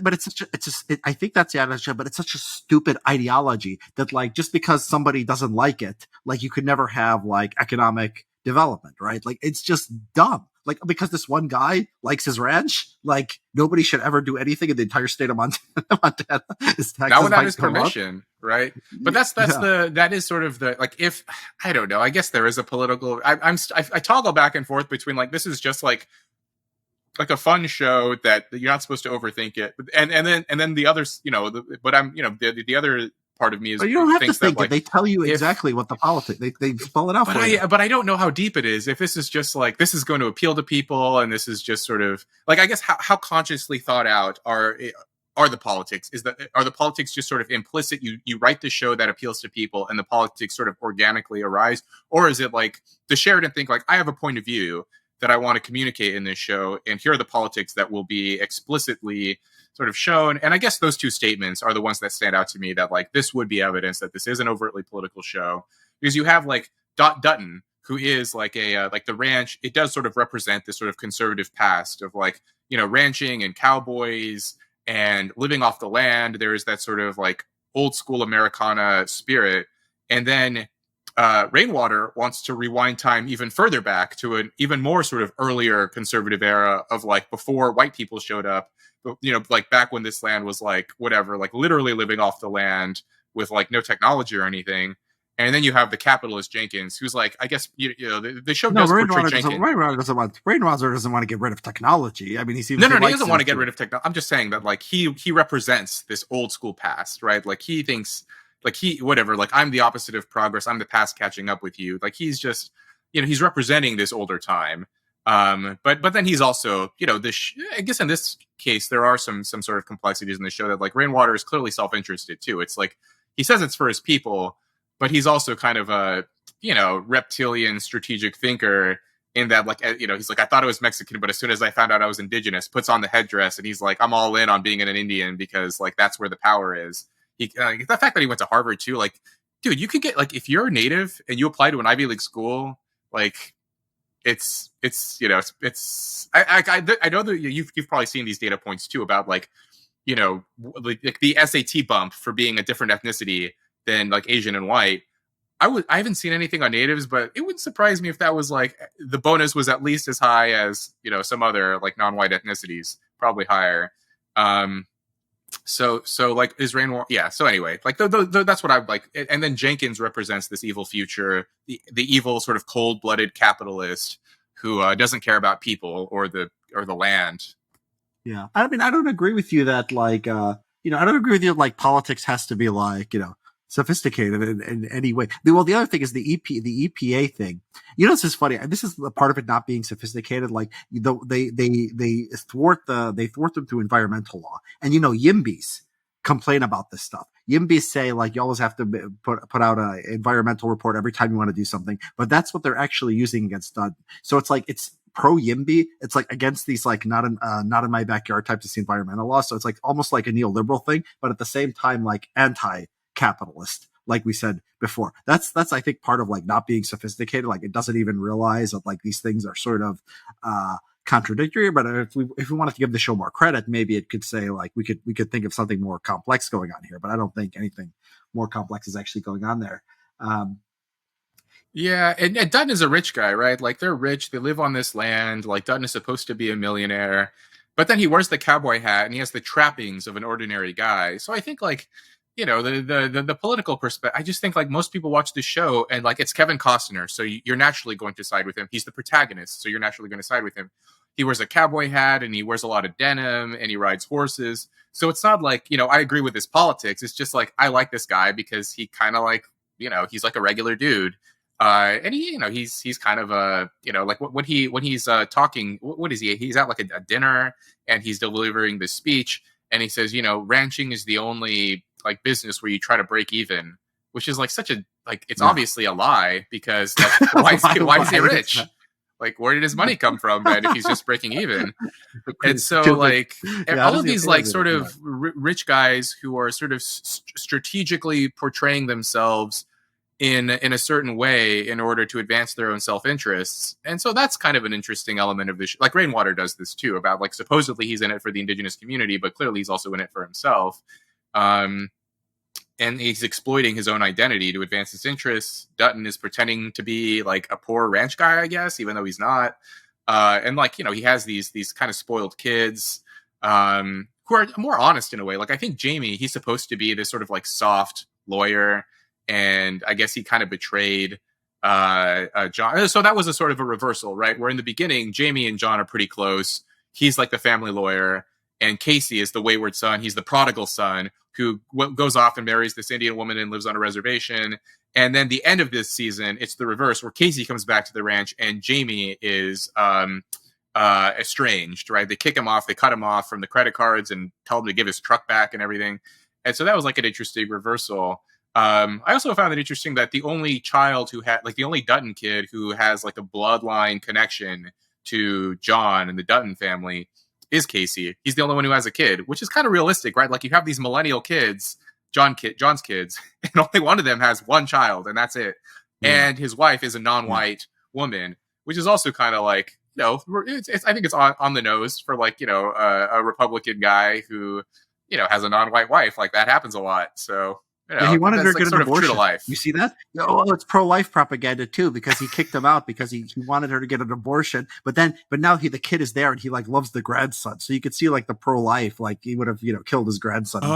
but it's such a, it's just, I think that's the ideology, but it's such a stupid ideology that, like, just because somebody doesn't like it, like, you could never have like economic development, right? Like, it's just dumb. Like, because this one guy likes his ranch, like, nobody should ever do anything in the entire state of Montana. Montana, his not taxes without might his go up. permission, right? But Yeah. that is sort of the, like, if I don't know, I guess there is a political. I toggle back and forth between like this is just like a fun show that you're not supposed to overthink it, and then the others, but I'm the other part of me is But you don't have to thinks that think it. like They tell you if exactly what the politics. They spell it out but for you. I don't know how deep it is. If this is just like this is going to appeal to people, and this is just sort of like I guess how consciously thought out are the politics? Are the politics just sort of implicit? You write the show that appeals to people, and the politics sort of organically arise, or is it like the Sheridan think like I have a point of view that I want to communicate in this show, and here are the politics that will be explicitly sort of shown. And I guess those two statements are the ones that stand out to me that like this would be evidence that this is an overtly political show because you have like Dutton, who is like like the ranch. It does sort of represent this sort of conservative past of like ranching and cowboys and living off the land. There is that sort of like old school Americana spirit, and then Rainwater wants to rewind time even further back to an even more sort of earlier conservative era of like before white people showed up, like back when this land was like whatever, like literally living off the land with like no technology or anything. And then you have the capitalist Jenkins, who's like, I guess the show No, does portray Jenkins. Rainwater doesn't want to get rid of technology. I mean, he seems No, he he likes doesn't want to it. get rid of technology. I'm just saying that like he represents this old school past, right? Like he thinks like he whatever, like I'm the opposite of progress. I'm the past catching up with you. Like he's just he's representing this older time. But then he's also this. I guess in this case there are some sort of complexities in the show that like Rainwater is clearly self-interested too. It's like he says it's for his people, but he's also kind of a reptilian strategic thinker in that like he's like I thought I was Mexican, but as soon as I found out I was indigenous, puts on the headdress and he's like I'm all in on being an Indian because like that's where the power is. The fact that he went to Harvard too, like dude, you could get like if you're a native and you apply to an Ivy League school, like it's I know that you've probably seen these data points too about like like the SAT bump for being a different ethnicity than like Asian and white. I haven't seen anything on natives, but it wouldn't surprise me if that was like the bonus was at least as high as some other like non-white ethnicities, probably higher. So like is Rainwater? Yeah. So anyway, like that's what I like. And then Jenkins represents this evil future, the evil sort of cold-blooded capitalist who doesn't care about people or the land. Yeah, I mean, I don't agree with you that like I don't agree with you like politics has to be like sophisticated in any way. Well, the other thing is the EPA thing. This is funny. This is the part of it not being sophisticated. Like they thwart them through environmental law, and YIMBYs complain about this stuff. YIMBYs say like you always have to put out an environmental report every time you want to do something, but that's what they're actually using against Dud. So it's like it's pro YIMBY. It's like against these like not in my backyard types of environmental laws. So it's like almost like a neoliberal thing, but at the same time like anti-capitalist, like we said before. That's I think part of like not being sophisticated. Like it doesn't even realize that like these things are sort of contradictory. But if we wanted to give the show more credit, maybe it could say like we could think of something more complex going on here. But I don't think anything more complex is actually going on there. Yeah, and Dutton is a rich guy, right? Like they're rich, they live on this land. Like Dutton is supposed to be a millionaire, but then he wears the cowboy hat and he has the trappings of an ordinary guy. So I think like the political perspective. I just think like most people watch this show and like it's Kevin Costner, so you're naturally going to side with him. He's the protagonist, so you're naturally going to side with him. He wears a cowboy hat and he wears a lot of denim and he rides horses. So it's not like I agree with his politics. It's just like I like this guy because he kind of like he's like a regular dude. And he's kind of a like when he's talking, what is he? He's at like a dinner and he's delivering this speech and he says, ranching is the only like business where you try to break even, which is like such a like it's obviously a lie because why is he rich? Like, where did his money come from then if he's just breaking even? And so, Children. like, Yeah, how all does of he these, pay like, everything? sort Yeah. of rich guys who are sort of strategically portraying themselves in a certain way in order to advance their own self-interests. And so that's kind of an interesting element of this. Like, Rainwater does this too, about, like, supposedly he's in it for the indigenous community, but clearly he's also in it for himself. And he's exploiting his own identity to advance his interests. Dutton is pretending to be, like, a poor ranch guy, I guess, even though he's not. And, like, you know, he has these kind of spoiled kids who are more honest in a way. Like, I think Jamie, he's supposed to be this sort of, like, soft lawyer, and I guess he kind of betrayed John. So that was a sort of a reversal, right? Where in the beginning, Jamie and John are pretty close. He's like the family lawyer, and Casey is the wayward son. He's the prodigal son who goes off and marries this Indian woman and lives on a reservation. And then the end of this season, it's the reverse, where Casey comes back to the ranch and Jamie is estranged, right? They kick him off, they cut him off from the credit cards and tell him to give his truck back and everything. And so that was like an interesting reversal. I also found it interesting that the only child who had, like, the only Dutton kid who has, like, a bloodline connection to John and the Dutton family is Casey. He's the only one who has a kid, which is kind of realistic, right? Like, you have these millennial kids, John's kids, and only one of them has one child, and that's it. Yeah. And his wife is a non-white woman, which is also kind of like, you know, I think it's on the nose for, like, you know, a Republican guy who, you know, has a non-white wife. Like, that happens a lot. So, you know, Yeah, he wanted her that's, to like, get an sort of true to abortion. life. You see that? Oh, it's pro-life propaganda too, because he kicked him out because he wanted her to get an abortion. But now the kid is there and he, like, loves the grandson. So you could see, like, the pro-life, like, he would have, you know, killed his grandson and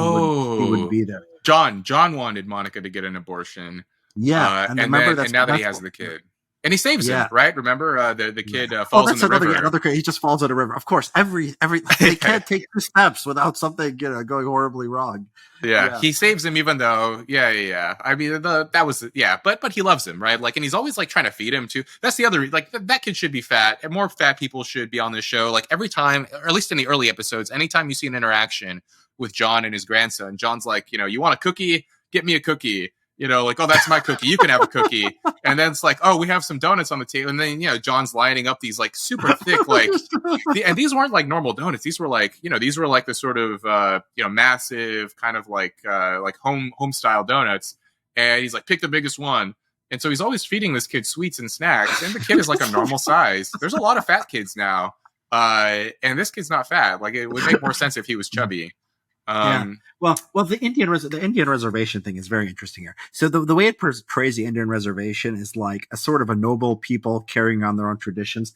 he wouldn't be there. John wanted Monica to get an abortion. Yeah, and remember and now that he has the kid. And he saves him, right? Remember, the kid falls in the river. Another kid. He just falls in a river. Of course, every they can't take 2 steps without something, you know, going horribly wrong. Yeah, he saves him even though, I mean, that was, but he loves him, right? Like, and he's always, like, trying to feed him too. That's the other, like, that kid should be fat, and more fat people should be on this show. Like, every time, or at least in the early episodes, anytime you see an interaction with John and his grandson, John's like, you know, you want a cookie? Get me a cookie. You know, like, oh, that's my cookie. You can have a cookie. And then it's like, oh, we have some donuts on the table. And then, you know, John's lining up these, like, super thick, like, and these weren't like normal donuts. These were like, you know, these were like the sort of, you know, massive kind of like home style donuts. And he's like, pick the biggest one. And so he's always feeding this kid sweets and snacks. And the kid is like a normal size. There's a lot of fat kids now. And this kid's not fat. Like, it would make more sense if he was chubby. Well, the Indian reservation thing is very interesting here. So the way it portrays the Indian reservation is like a sort of a noble people carrying on their own traditions.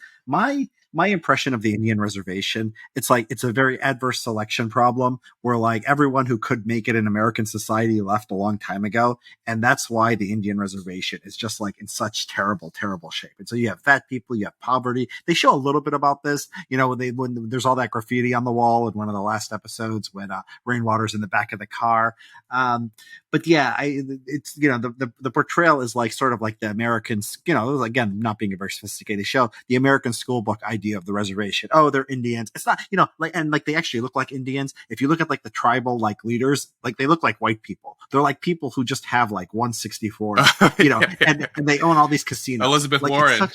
My impression of the Indian reservation, it's like it's a very adverse selection problem where, like, everyone who could make it in American society left a long time ago, and that's why the Indian reservation is just, like, in such terrible shape. And so you have fat people, you have poverty. They show a little bit about this, you know, when there's all that graffiti on the wall in one of the last episodes when Rainwater's in the back of the car. But yeah, it's, you know, the portrayal is like sort of like the Americans, you know, again, not being a very sophisticated show, the American school book idea of the reservation. Oh, they're Indians. It's not, you know, like, and like they actually look like Indians. If you look at, like, the tribal, like, leaders, like, they look like white people. They're like people who just have, like, 164, you know, and they own all these casinos. Elizabeth like, Warren.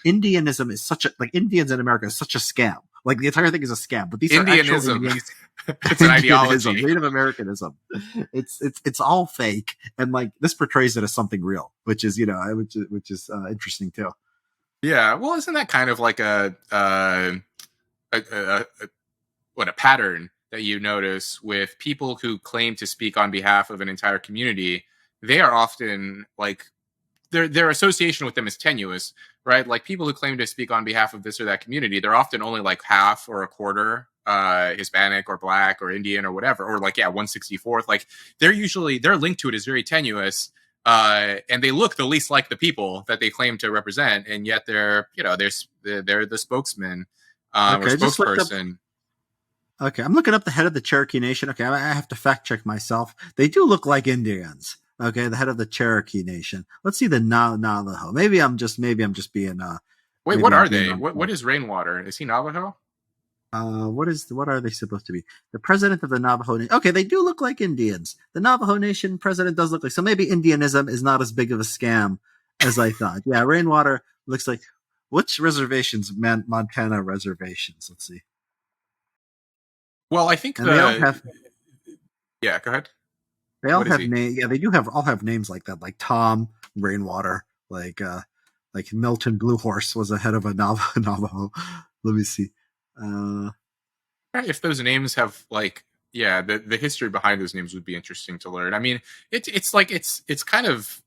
Indianism is such a, like, Indians in America is such a scam. Like, the entire thing is a scam, but these are actual Indians. It's an ideology. Native Americanism. It's all fake, and, like, this portrays it as something real, which is, you know, which is interesting too. Yeah, well, isn't that kind of like a pattern that you notice with people who claim to speak on behalf of an entire community? They are often, like, their association with them is tenuous, right? Like, people who claim to speak on behalf of this or that community, they're often only, like, half or a quarter Hispanic or Black or Indian or whatever, or, like, 1/64th. Like, they're linked to it is very tenuous, and they look the least like the people that they claim to represent, and yet they're, you know, they're the spokesman or spokesperson. Okay, I'm looking up the head of the Cherokee Nation. Okay, I have to fact check myself. They do look like Indians. Okay, the head of the Cherokee Nation. Let's see the Navajo. Maybe I'm just being. Wait, what are they? What is Rainwater? Is he Navajo? What are they supposed to be? The president of the Navajo Nation. Okay, they do look like Indians. The Navajo Nation president does look like. So maybe Indianism is not as big of a scam as I thought. Yeah, Rainwater looks like. which reservations? Montana reservations. Let's see. Well, I think And they all have yeah. Go ahead. they all What is have he? name. Yeah, they do have all have names like that, like Tom Rainwater, like Milton Blue Horse was a head of a Navajo. Let me see. Uh, If those names have like, yeah, the history behind those names would be interesting to learn. I mean, it's like it's kind of,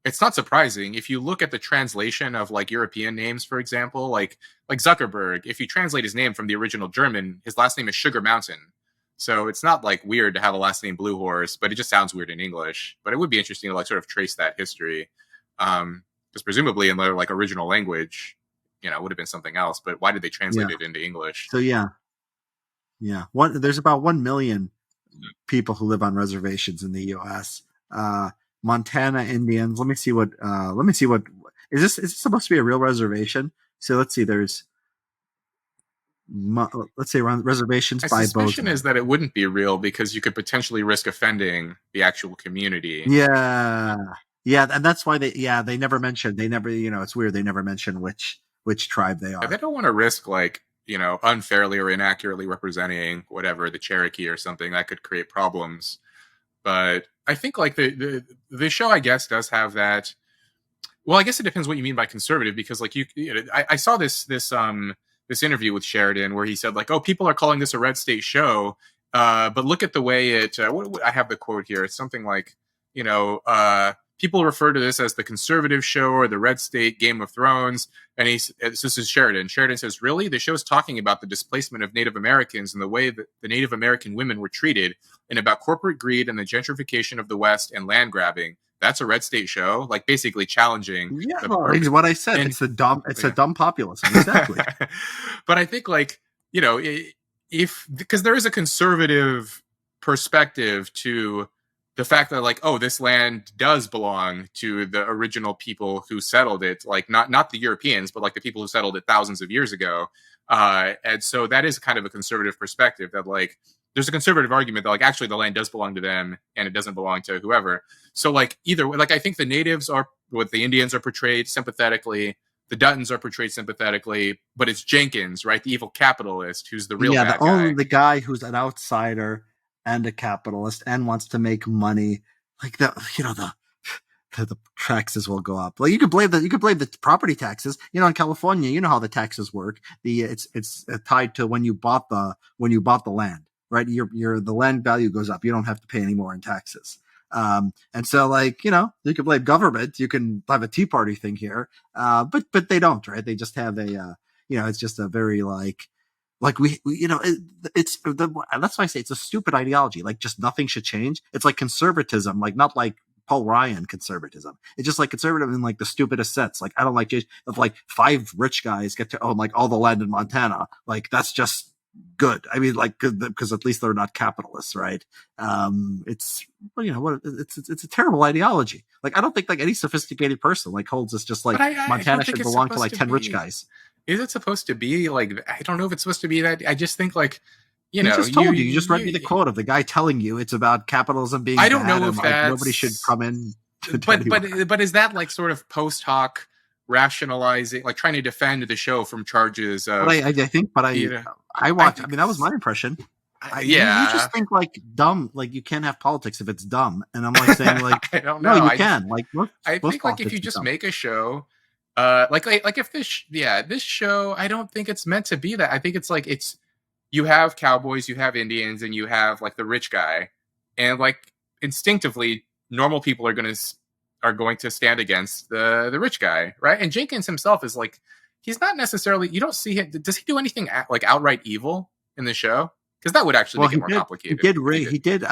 it's not surprising if you look at the translation of like European names, for example, like Zuckerberg. If you translate his name from the original German, his last name is Sugar Mountain. So it's not like weird to have a last name Blue Horse, but it just sounds weird in English. But it would be interesting to like sort of trace that history, because presumably in their like original language, it would have been something else. But why did they yeah. translate it into English? So yeah. There's about 1 million people who live on reservations in the U.S. Uh, Montana Indians. Let me see what. Is this. Is this supposed to be a real reservation? So let's see. There's. Let's say reservations My by suspicion Bozeman. is that it wouldn't be real because you could potentially risk offending the actual community. Yeah, yeah, and that's why they never mention. They never. It's weird. They never mention which tribe they They are. don't want to risk like, unfairly or inaccurately representing whatever the Cherokee or something that could create problems. But I think like the show, I guess, does have that. Well, I guess it depends what you mean by conservative, because like I saw this interview with Sheridan where he said like, oh, people are calling this a red state show, but look at the way it. I have the quote here. It's something like, people refer to this as the conservative show or the red state Game of Thrones. And this is Sheridan. Sheridan says, really, the show's talking about the displacement of Native Americans and the way that the Native American women were treated, and about corporate greed and the gentrification of the West and land grabbing. That's a red state show, like basically challenging Yeah, the well, it's what I said. and It's the dumb. It's a yeah. dumb populism. Exactly. But I think like, if because there is a conservative perspective to the fact that like, oh, this land does belong to the original people who settled it, like not the Europeans, but like the people who settled it thousands of years ago. And so that is kind of a conservative perspective that like there's a conservative argument that like actually the land does belong to them and it doesn't belong to whoever. So like either way, like I think the natives are what the Indians are portrayed sympathetically. The Duttons are portrayed sympathetically, but it's Jenkins, right? The evil capitalist who's the real Yeah, bad guy. the guy who's an outsider and a capitalist and wants to make money, like the taxes will go up. Like you could blame the property taxes. In California, you know how the taxes work. It's tied to when you bought the land, right? The land value goes up. You don't have to pay any more in taxes. And so like, you can blame government. You can have a Tea Party thing here, but they don't, right? They just have it's just a very like that's why I say it's a stupid ideology. Like just nothing should change. It's like conservatism, like not like Paul Ryan conservatism. It's just like conservative in like the stupidest sense. Like I don't like if like 5 rich guys get to own like all the land in Montana. Like that's just good. I mean, like because at least they're not capitalists, right? It's it's a terrible ideology. Like I don't think like any sophisticated person like holds this just But like I Montana don't think should it's belong to supposed like to 10 rich be. guys. Is it supposed to be like? I don't know if it's supposed to be that. I just think like, He just told you. You just read me the quote of the guy telling you it's about capitalism being I don't bad know and if like nobody should that's. come in to But is that like sort of post hoc rationalizing, like trying to defend the show from charges But of I think, but you know? I I watch. I think, mean, that was my impression. You yeah. just think like dumb, like you can't have politics if it's dumb. And I'm like saying like, I don't no, know. you can. Like I most think like if you politics is just dumb. make a show, like if this show, I don't think it's meant to be that. I think it's like you have cowboys, you have Indians, and you have like the rich guy, and like instinctively, normal people are going to stand against the rich guy, right? And Jenkins himself is like, he's not necessarily. You don't see him. Does he do anything like outright evil in the show? Because that would actually Well, make it more complicated if he did. he did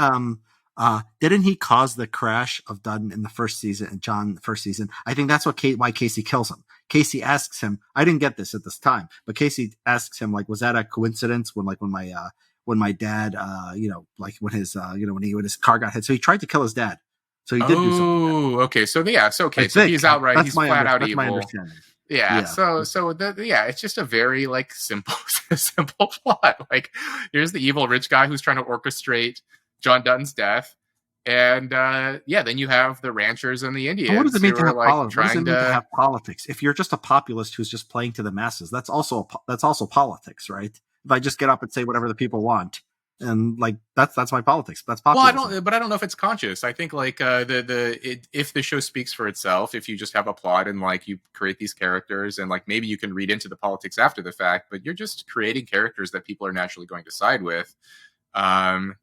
didn't he cause the crash of Dunn in the first season, John the first season? I think that's why Casey kills him. Casey asks him, I didn't get this at this time, but Casey asks him like, was that a coincidence when my dad like when his when his car got hit. So he tried to kill his dad. So he did do something bad. Oh, okay. So yeah, it's I okay. So think he's outright, that's he's flat out that's my evil. understanding. Yeah. Yeah. So it's just a very like simple simple plot. Like here's the evil rich guy who's trying to orchestrate John Dutton's death, And yeah, then you have the ranchers and the And what does it Indians mean who to are have like politics? What does it trying mean to to. have politics? If you're just a populist who's just playing to the masses, that's also politics, right? If I just get up and say whatever the people want, and like that's my politics. That's Well, populism. I don't know if it's conscious. I think like if the show speaks for itself, if you just have a plot and like you create these characters and like maybe you can read into the politics after the fact, but you're just creating characters that people are naturally going to side with. Um,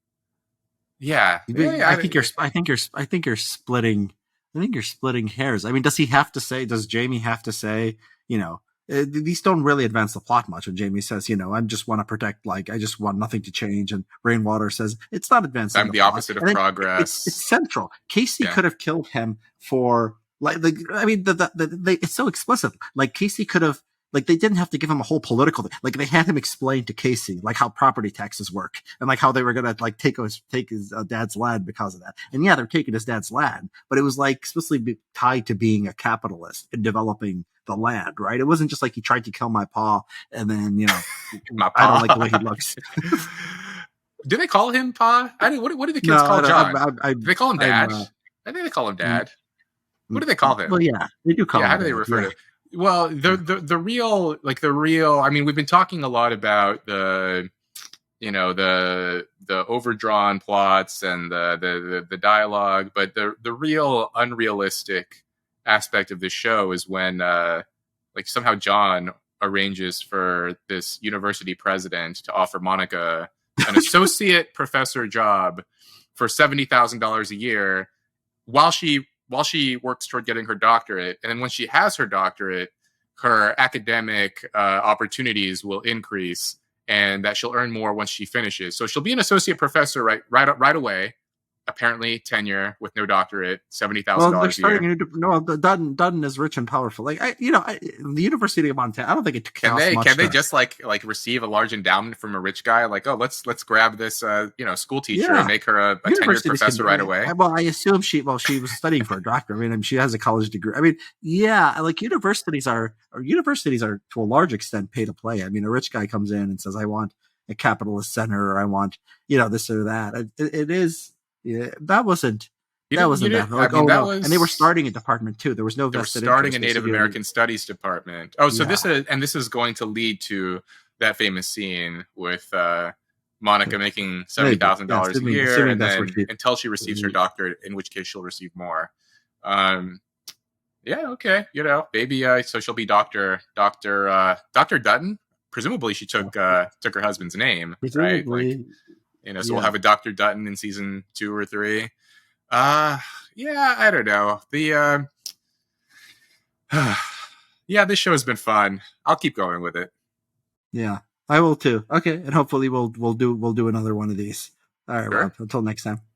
yeah. I think you're. I think you're. I think you're splitting. I think you're splitting hairs. I mean, does he have to say? Does Jamie have to say? You know, these don't really advance the plot much. When Jamie says, I just want to protect. Like, I just want nothing to change. And Rainwater says it's not advancing I'm the the plot. opposite of And then it's progress. central. Casey Yeah. could have killed him for like. I mean, it's so explicit. Like Casey could have. Like they didn't have to give him a whole political thing. Like they had him explain to Casey like how property taxes work and like how they were gonna like take his dad's land because of that. And yeah, they're taking his dad's land, but it was like explicitly tied to being a capitalist and developing the land, right? It wasn't just like he tried to kill my pa and then My I don't like the pa. way he looks. Do they call him pa? What do the No, kids call I don't, John? I'm, Do they call him I'm dad? I think they call him mm, dad. What do they call him? well, yeah, they do call Yeah, how him do they dad. refer Yeah, to it? Well, the real. I mean, we've been talking a lot about the the overdrawn plots and the dialogue, but the real unrealistic aspect of the show is when like somehow John arranges for this university president to offer Monica an associate professor job for $70,000 a year while she works toward getting her doctorate. And then when she has her doctorate, her academic opportunities will increase, and that she'll earn more once she finishes. So she'll be an associate professor right away. Apparently, tenure with no doctorate, seventy thousand well, they're dollars a year. starting a new. No, Dutton is rich and powerful. Like the University of Montana. I don't think it costs much. Can they just like receive a large endowment from a rich guy? Like, oh, let's grab this school teacher and Yeah, make her a tenured universities can. professor right away. Well, I assume she was studying for a doctorate. I mean, she has a college degree. I mean, yeah, like universities are to a large extent pay to play. I mean, a rich guy comes in and says, "I want a capitalist center," or "I want this or that." It is. Yeah, that wasn't that. I Like, mean, oh that no, and they were was starting a department too. There was no they were vested starting a interest. Native Basically, American Studies department. Oh, so yeah, this is going to lead to that famous scene with Monica making maybe. Yeah, $70,000 a year, assuming and that's what then until she receives her doctorate, in which case she'll receive more. Um, yeah, okay, maybe so she'll be Doctor Dutton. Presumably, she took her husband's name, right? Like, presumably. so we'll Yeah, have a Doctor Dutton in season 2 or 3. Uh, yeah, I don't know. Yeah, this show has been fun. I'll keep going with it. yeah, I will too. Okay, and hopefully we'll do another one of these. All right, Sure. Rob. Until next time.